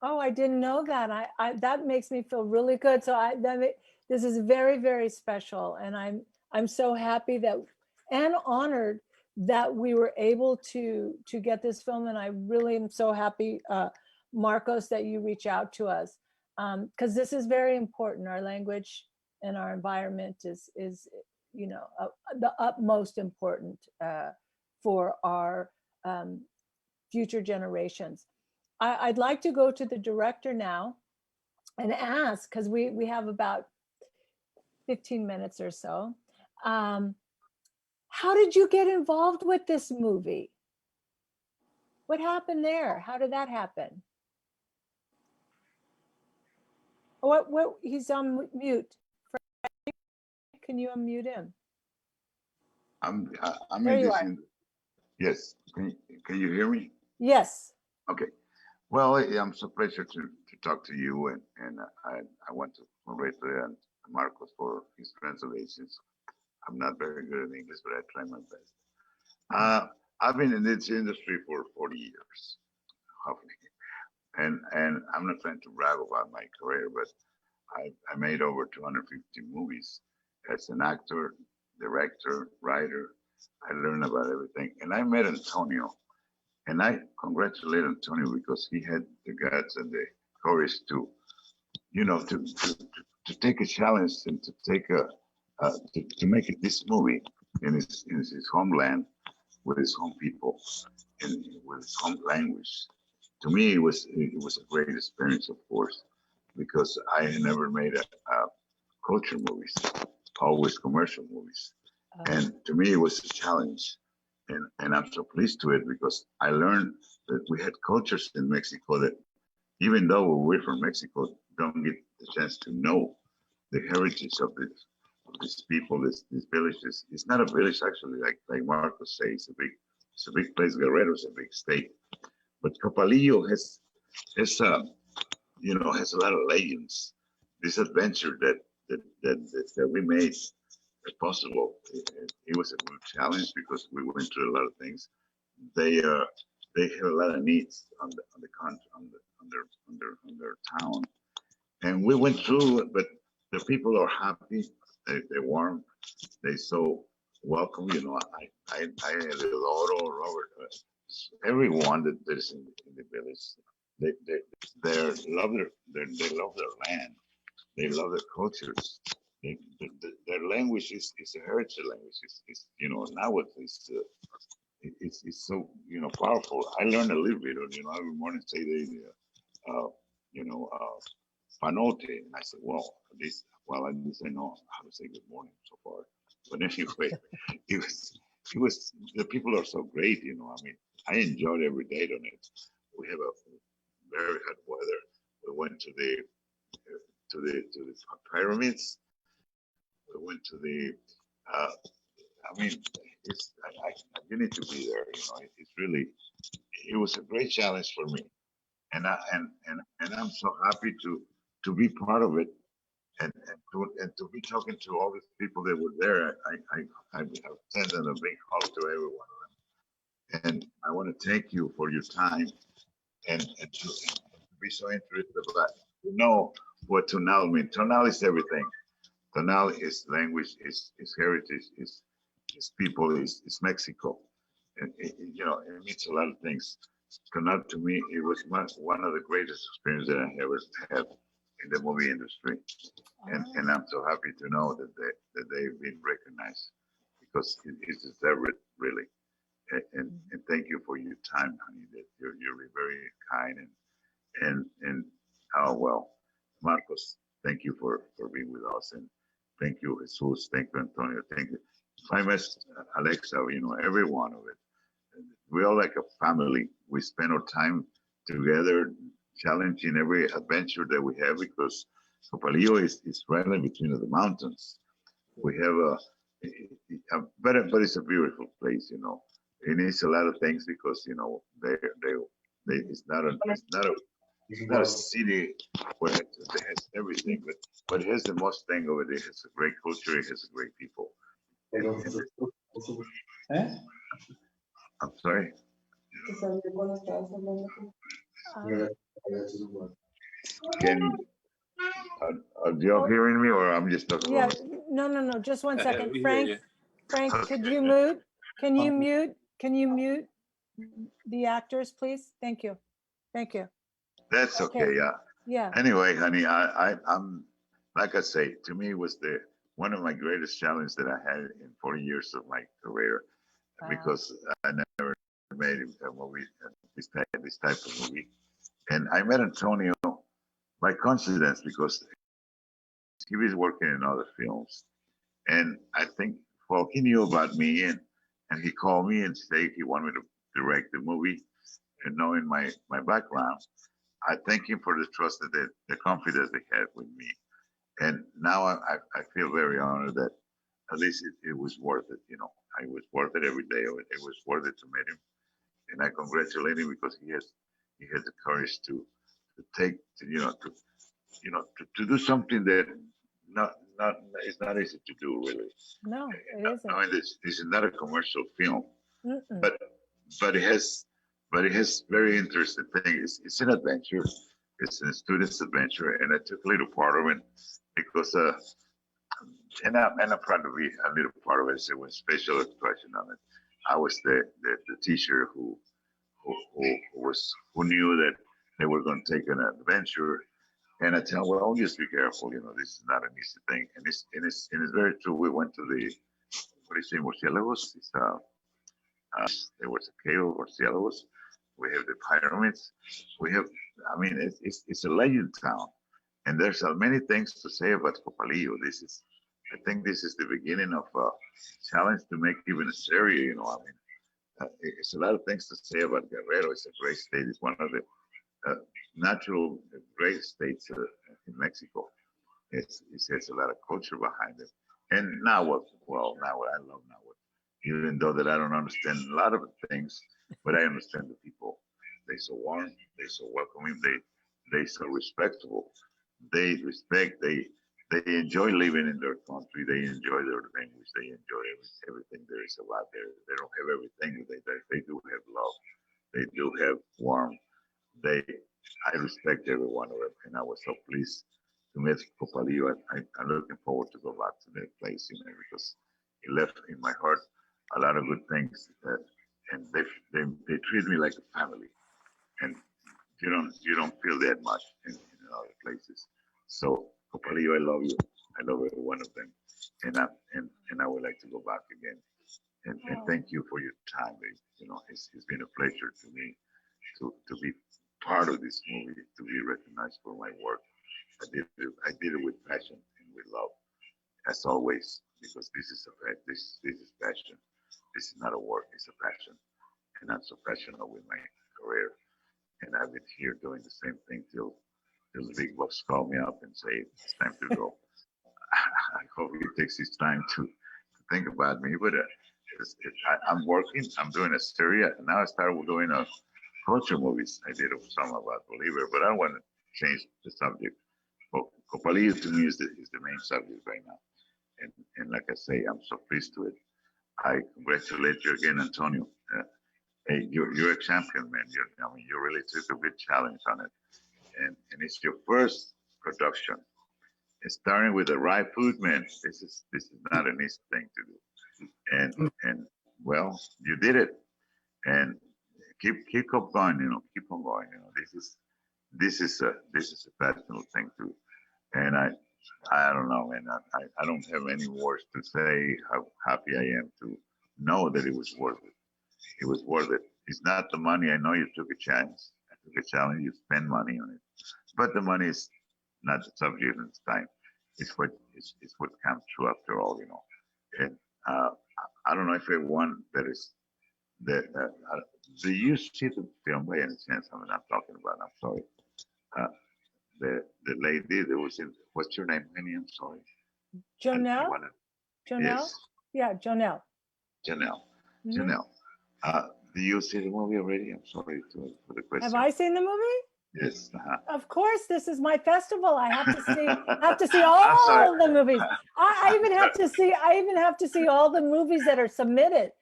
Oh, I didn't know that. I that makes me feel really good. So this is very, very special, and I'm so happy that and honored that we were able to get this film. And I really am so happy, Marcos, that you reach out to us, because this is very important. Our language and our environment is you know, the utmost important for our future generations. I'd like to go to the director now and ask, because we have about 15 minutes or so. How did you get involved with this movie? What happened there? How did that happen? What he's on mute. Can you unmute him? I'm There in you this. are. Yes. Can you hear me? Yes. Okay. Well, I'm so pleasure to talk to you, and I want to congratulate Marcos for his translations. I'm not very good at English, but I try my best. I've been in this industry for 40 years, and I'm not trying to brag about my career, but I made over 250 movies as an actor, director, writer. I learned about everything, and I met Antonio. And I congratulate Antonio because he had the guts and the courage to, you know, to take a challenge and to take to make this movie in his homeland with his home people and with his home language. To me, it was a great experience, of course, because I had never made a culture movies, always commercial movies, and to me it was a challenge. And I'm so pleased to it because I learned that we had cultures in Mexico that, even though we're from Mexico, don't get the chance to know the heritage of these people, these villages. It's not a village actually, like Marcos says. It's a big place. Guerrero is a big state, but Copalillo has you know, has a lot of legends. This adventure that we made possible. It was a good challenge because we went through a lot of things. They have a lot of needs on the country, on their town, and we went through it. But the people are happy. They're warm. They so welcome. You know, I Eduardo, Robert, everyone that is in the village. They love they love their land. They love their cultures. Their language is a heritage language. It's you know, now it's so powerful. I learned a little bit. You know, every morning say you know, panote, and I said, well, at least I didn't say no how to say good morning so far. But anyway, it was the people are so great. You know, I mean, I enjoyed every day on it. We have a very hot weather. We went to the pyramids. We went to the I mean, you need to be there. You know, it's really, it was a great challenge for me, and I'm so happy to be part of it, and to be talking to all these people that were there. I have sent a big hug to everyone, and I want to thank you for your time and to be so interested about to know what Tonal means. Tonal is everything. Tonal is language, is heritage, is people, is Mexico. And you know, it means a lot of things. Tonal to me, it was one of the greatest experiences that I ever had in the movie industry. And I'm so happy to know that they've been recognized because it deserves it really. And thank you for your time, honey. That you're very kind and oh well, Marcos, thank you for being with us, and thank you, Jesus, thank you, Antonio, thank you. If I miss Alexa, you know, every one of it. We're all like a family. We spend our time together, challenging every adventure that we have because Copalillo is right in between the mountains. We have but it's a beautiful place, you know. It needs a lot of things because you know it's not a city where it has everything, but it has the most thing of it. It has a great culture. It has great people. I'm sorry. Can are y'all hearing me, or I'm just talking? Yeah, no, just one second. We hear Frank, you. Frank, could you mute? Can you mute the actors, please? Thank you. Thank you. That's okay. Yeah. Yeah. Anyway, honey, I'm like I say, to me it was one of my greatest challenges that I had in 40 years of my career because I never made a movie, this type of movie. And I met Antonio by coincidence because he was working in other films. And I think, well, he knew about me and he called me and said he wanted me to direct the movie. And knowing my background, I thank him for the trust that the confidence they had with me. And now I feel very honored that at least it was worth it. You know, I was worth it every day. It was worth it to meet him. And I congratulate him because he has the courage to take, to do something that it's not easy to do really. No, it isn't. I mean, this is not a commercial film, but it has very interesting things. It's an adventure. It's a student's adventure, and I took a little part of it because and I'm proud to be a little part of it. So it was special expression on it. I was the teacher who knew that they were going to take an adventure. And I tell them, well, just be careful. You know, this is not an easy thing. And it's very true. We went to the, what do you say, Murciélagos? There was a cave of Murciélagos. We have the pyramids. We have, I mean, it's a legend town. And there's many things to say about Copalillo. I think this is the beginning of a challenge to make even a series, you know. I mean, it's a lot of things to say about Guerrero. It's a great state. It's one of the natural great states in Mexico. It has a lot of culture behind it. And Nahuatl, well, Nahuatl, I love Nahuatl. Even though that I don't understand a lot of things, but I understand the people. They're so warm, they're so welcoming, they so respectful. They respect, they enjoy living in their country, they enjoy their language, they enjoy everything there is about there. They don't have everything, they do have love, they do have warmth. I respect every one of them, and I was so pleased to meet Copalillo. I'm looking forward to go back to that place, you know, because it left in my heart a lot of good things, and they treat me like a family, and you don't feel that much in other places. So, Copalillo, I love you. I love every one of them, and I would like to go back again. And thank you for your time, babe. It's been a pleasure to me to be part of this movie, to be recognized for my work. I did it with passion and with love, as always, because this is passion. This is not a work; it's a passion, and I'm so passionate with my career. And I've been here doing the same thing till the big boss call me up and say it's time to go. I hope he takes his time to think about me, but I'm working. I'm doing a series, and now I started doing a culture movies. I did some about Bolívar, but I don't want to change the subject. Copalillo to me is the main subject right now, and like I say, I'm so pleased to it. I congratulate you again, Antonio. Hey, you're a champion, man. You really took a big challenge on it, and it's your first production. It's starting with the right food, man. This is not an easy thing to do, and well, you did it, and keep on going. Keep on going. This is a passionate thing too, and I don't know, man. I don't have any words to say how happy I am to know that it was worth it. It was worth it. It's not the money. I know you took a chance. I took a challenge. You spend money on it, but the money is not the subject this time. It's what comes true after all, And I don't know if everyone that is that. Do you see the film by any chance? I'm not talking about. I'm sorry. The lady that was in. What's your name, honey? I'm sorry. Jonelle? Jonelle? Yes. Yeah, Jonelle. Janelle. Mhm. Janelle. Do you see the movie already? I'm sorry for the question. Have I seen the movie? Yes. Of course, this is my festival. I have to see all the movies. I even have to see all the movies that are submitted.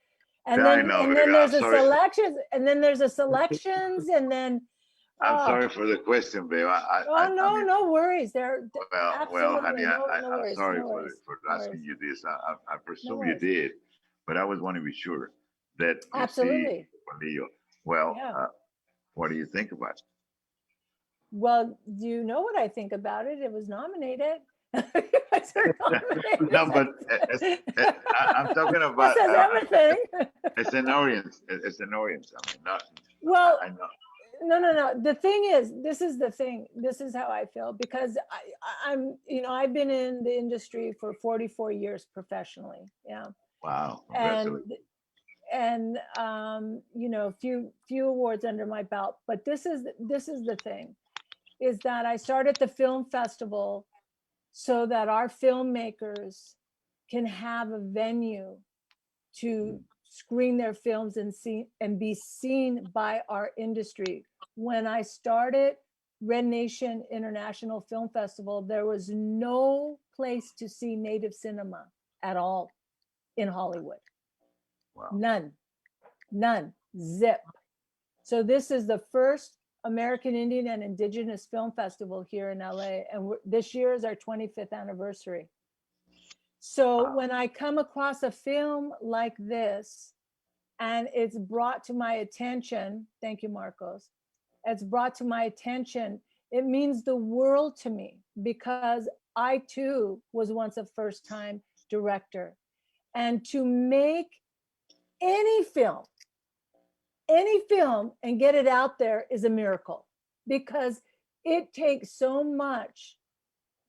And then there's a selection, and then there's a selections, and then I'm sorry for the question, babe. No worries. Well, honey, I'm sorry for asking you this. I presume you did, but I always want to be sure that you absolutely. See well, what do you think about it? Well, do you know what I think about it? It was nominated. No, but I'm talking about. That says everything. It's an audience. It's an audience. I mean, not. Well, I know. No. The thing is, this is the thing. This is how I feel, because I'm, I've been in the industry for 44 years professionally. Yeah. Wow. And few awards under my belt, but this is the thing, is that I started the film festival so that our filmmakers can have a venue to screen their films and be seen by our industry. When I started Red Nation International Film Festival, there was no place to see Native cinema at all in Hollywood. Wow. None, zip. So this is the first American Indian and Indigenous Film Festival here in LA, and this year is our 25th anniversary. So when I come across a film like this, and it's brought to my attention, thank you, Marcos, it's brought to my attention, it means the world to me, because I too was once a first-time director. And to make any film and get it out there is a miracle, because it takes so much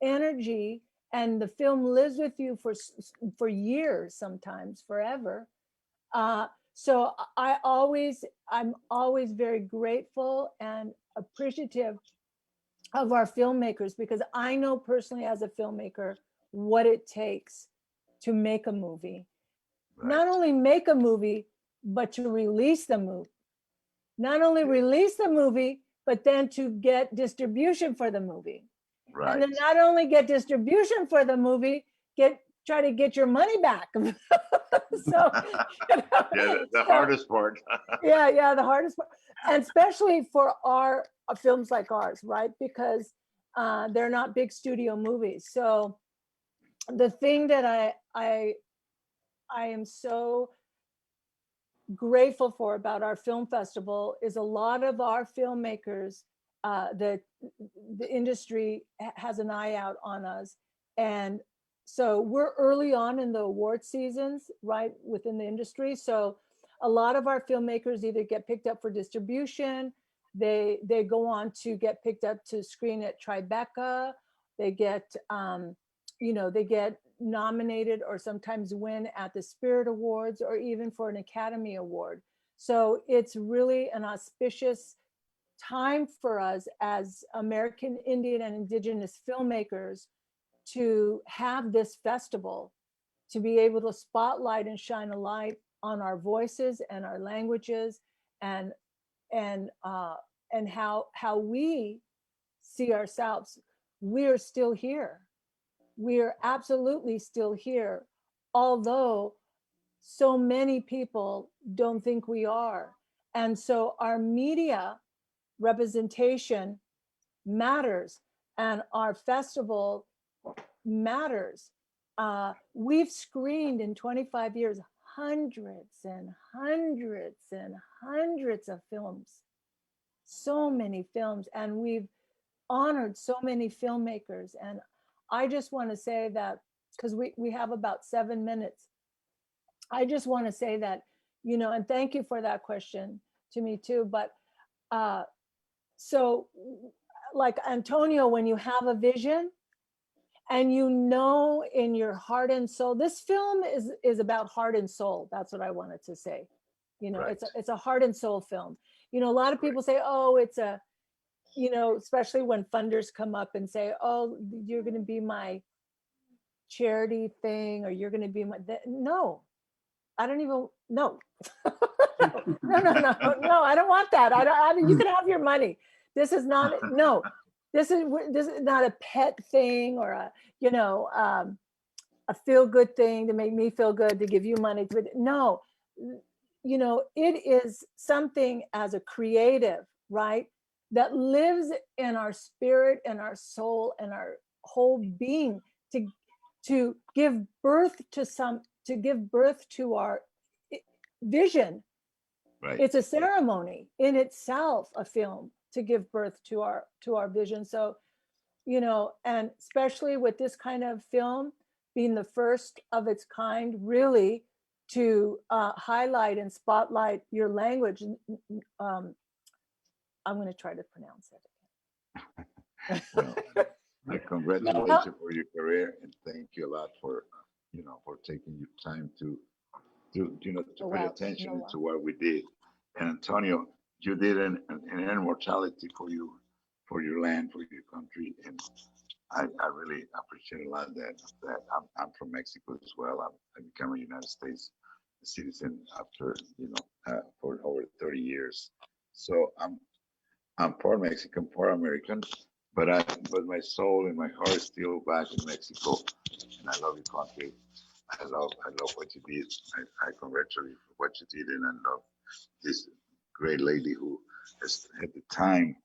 energy, and the film lives with you for years, sometimes forever. So I'm always very grateful and appreciative of our filmmakers, because I know personally as a filmmaker what it takes to make a movie. Right. Not only make a movie, but to release the movie. Not only release the movie, but then to get distribution for the movie. Right. And then not only get distribution for the movie, try to get your money back. So, the hardest part. the hardest part, and especially for our films like ours, right? Because they're not big studio movies. So the thing that I I am so grateful for about our film festival is a lot of our filmmakers, the industry has an eye out on us. And so we're early on in the award seasons, right, within the industry. So a lot of our filmmakers either get picked up for distribution, they go on to get picked up to screen at Tribeca, they get, they get nominated or sometimes win at the Spirit Awards or even for an Academy Award. So it's really an auspicious time for us as American Indian and Indigenous filmmakers to have this festival, to be able to spotlight and shine a light on our voices and our languages and how we see ourselves. We're still here. We're absolutely still here, although so many people don't think we are. And so our media representation matters, and our festival matters. We've screened in 25 years hundreds and hundreds and hundreds of films, so many films, and we've honored so many filmmakers. And I just want to say that, because we have about 7 minutes, I just want to say that, and thank you for that question to me too, but so like Antonio, when you have a vision and in your heart and soul, this film is about heart and soul. That's what I wanted to say. Right. It's a heart and soul film. A lot of people say, oh, it's a, especially when funders come up and say, oh, you're going to be my charity thing, or you're going to be my, no, I don't even, no. No, I don't want that. You can have your money. This is not, no, this is not a pet thing or a feel good thing to make me feel good, to give you money to, no, it is something as a creative, right, that lives in our spirit and our soul and our whole being to give birth to our vision. Right. It's a ceremony in itself, a film, to give birth to our vision. So, and especially with this kind of film being the first of its kind, really to highlight and spotlight your language. I'm going to try to pronounce it. Well, I congratulate you for your career, and thank you a lot for, for taking your time to pay attention to what we did. And Antonio, you did an immortality for your land, for your country, and I really appreciate a lot of that. I'm from Mexico as well. I became a United States citizen after for over 30 years. So I'm part Mexican, part American, but my soul and my heart is still back in Mexico, and I love your country. I love what you did. I congratulate you for what you did, and I love this great lady who has had the time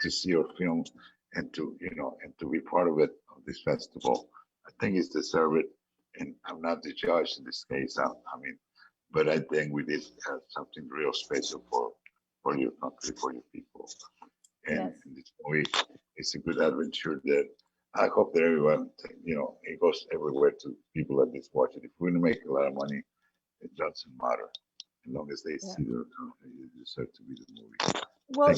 to see your film and to be part of it, of this festival. I think it's deserved, and I'm not the judge in this case. But I think we did have something real special for your country, for your people. And Yes. this movie is a good adventure that I hope that everyone, it goes everywhere to people that just watch it. If we don't make a lot of money, it doesn't matter. As long as they see you deserve to be the movie. Well,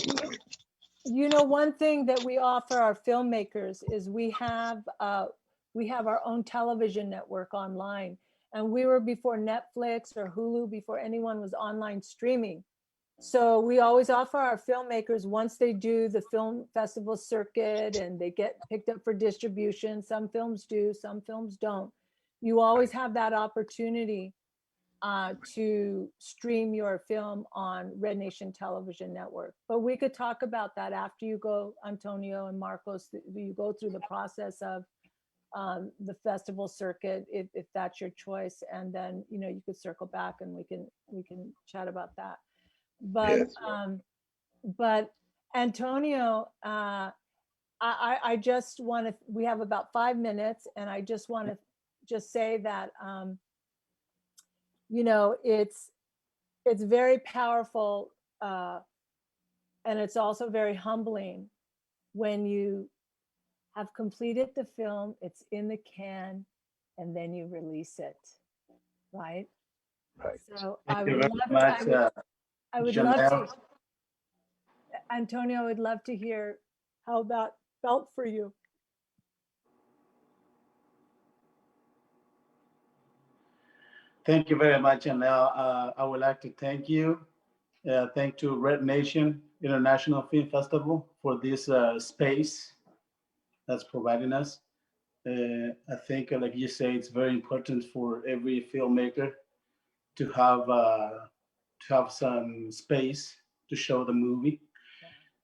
one thing that we offer our filmmakers is we have our own television network online, and we were before Netflix or Hulu, before anyone was online streaming. So we always offer our filmmakers, once they do the film festival circuit and they get picked up for distribution, some films do, some films don't, you always have that opportunity to stream your film on Red Nation Television Network. But we could talk about that after you go, Antonio and Marcos, you go through the process of the festival circuit, if that's your choice, and then you could circle back and we can chat about that. But Yes. But Antonio, I just want to, we have about 5 minutes, and I just want to just say that you know, it's very powerful, and it's also very humbling when you have completed the film, it's in the can, and then you release it, right? Right. So Thank you very much, I would love to, Janelle. Antonio, I would love to hear how that felt for you. Thank you very much, Janelle. I would like to thank you. Thank to Red Nation International Film Festival for this space that's providing us. I think, like you say, it's very important for every filmmaker to have some space to show the movie.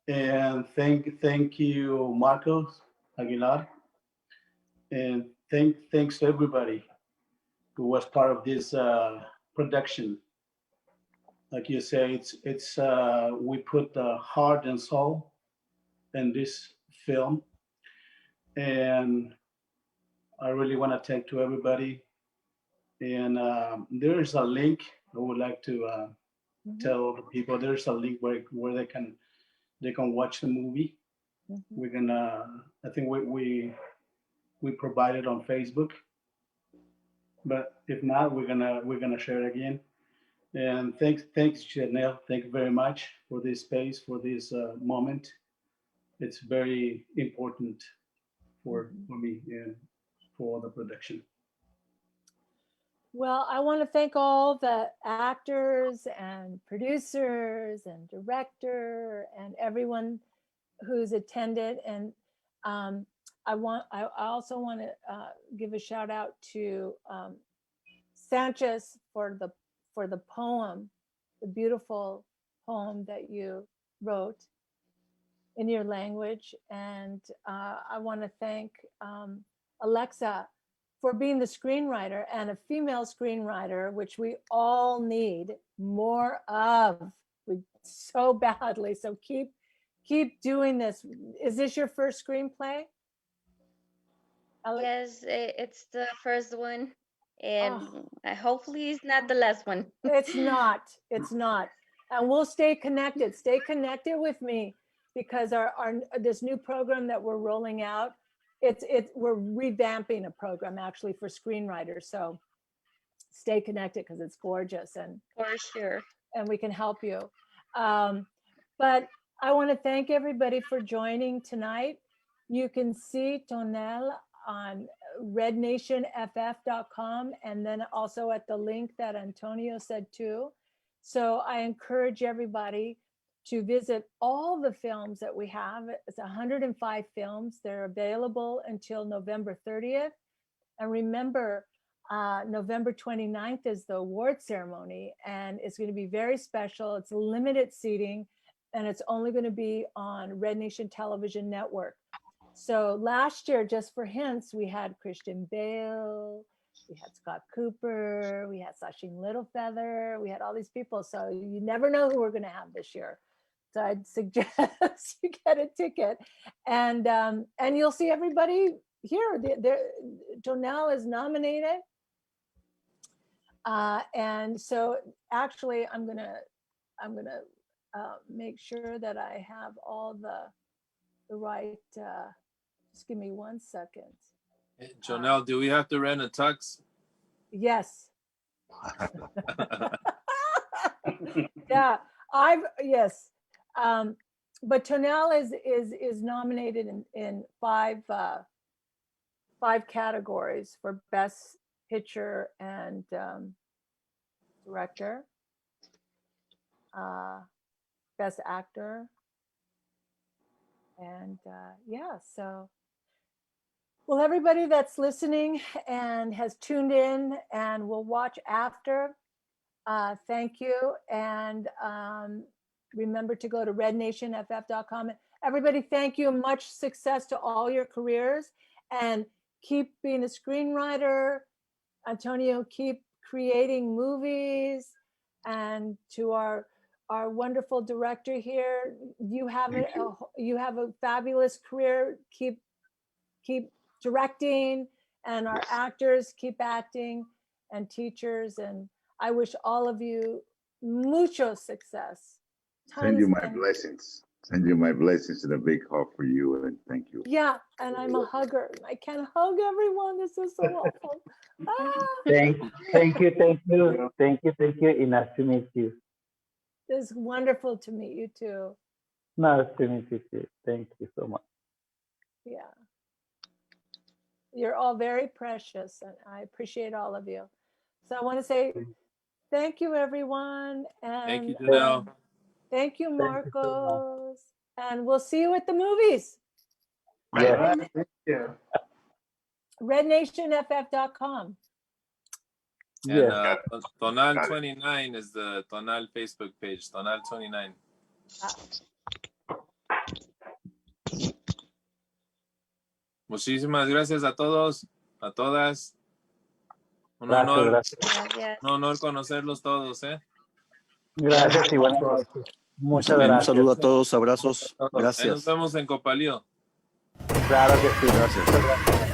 And thank you, Marcos Aguilar, and thanks to everybody who was part of this production. Like you say, it's we put the heart and soul in this film, and I really want to thank to everybody. And there is a link I would like to tell the people. There's a link where they can watch the movie. We're gonna, I think we provide it on Facebook, but if not, we're gonna share it again. And thanks Janelle. Thank you very much for this space, for this moment. It's very important for me and for the production. Well, I want to thank all the actors and producers and director and everyone who's attended. And I also want to give a shout out to Sanchez for the poem, the beautiful poem that you wrote in your language. And I want to thank Alexa for being the screenwriter, and a female screenwriter, which we all need more of so badly. So keep doing this. Is this your first screenplay? Yes, it's the first one, and hopefully it's not the last one. It's not. And we'll stay connected. Stay connected with me, because our this new program that we're rolling out, we're revamping a program actually for screenwriters. So stay connected, because it's gorgeous, and for sure, and we can help you. But I want to thank everybody for joining tonight. You can see Tonel on rednationff.com, and then also at the link that Antonio said too. So I encourage everybody to visit all the films that we have. It's 105 films. They're available until November 30th. And remember, November 29th is the award ceremony, and it's going to be very special. It's limited seating, and it's only going to be on Red Nation Television Network. So last year, just for hints, we had Christian Bale, we had Scott Cooper, we had Sacheen Littlefeather, we had all these people. So you never know who we're going to have this year. So I'd suggest you get a ticket, and you'll see everybody here. Tonel is nominated, and so actually, I'm gonna make sure that I have all the right. Just give me 1 second. Jonelle, do we have to rent a tux? Yes. Yeah, yes. But Tonel is nominated in five categories for Best Picture and Director, Best Actor, and yeah. So, well, everybody that's listening and has tuned in and will watch after, thank you, and remember to go to rednationff.com. Everybody, thank you. Much success to all your careers, and keep being a screenwriter. Antonio, keep creating movies, and to our wonderful director here, you have a fabulous career. Keep directing, and our actors keep acting, and teachers, and I wish all of you mucho success. Send you Tons my and- blessings. Send you my blessings and a big hug for you, and thank you. Yeah, and I'm a hugger. I can't hug everyone. This is so awful. Thank you. And nice to meet you. It's wonderful to meet you too. Nice to meet you too. Thank you so much. Yeah. You're all very precious, and I appreciate all of you. So I want to say thank you, everyone. And Thank you, Janelle. thank you, Marcos. And we'll see you at the movies. Yes. RedNationFF.com. And Yes. Tonal 29 is the Tonal Facebook page. Tonal 29. Muchísimas gracias a todos, a todas. Un honor, Gracias. un honor conocerlos todos, ¿eh? Gracias y buenas noches. Muchas Un gracias. saludo a todos, abrazos. Ahí nos Gracias. vemos en Copalío. Claro que sí. Gracias.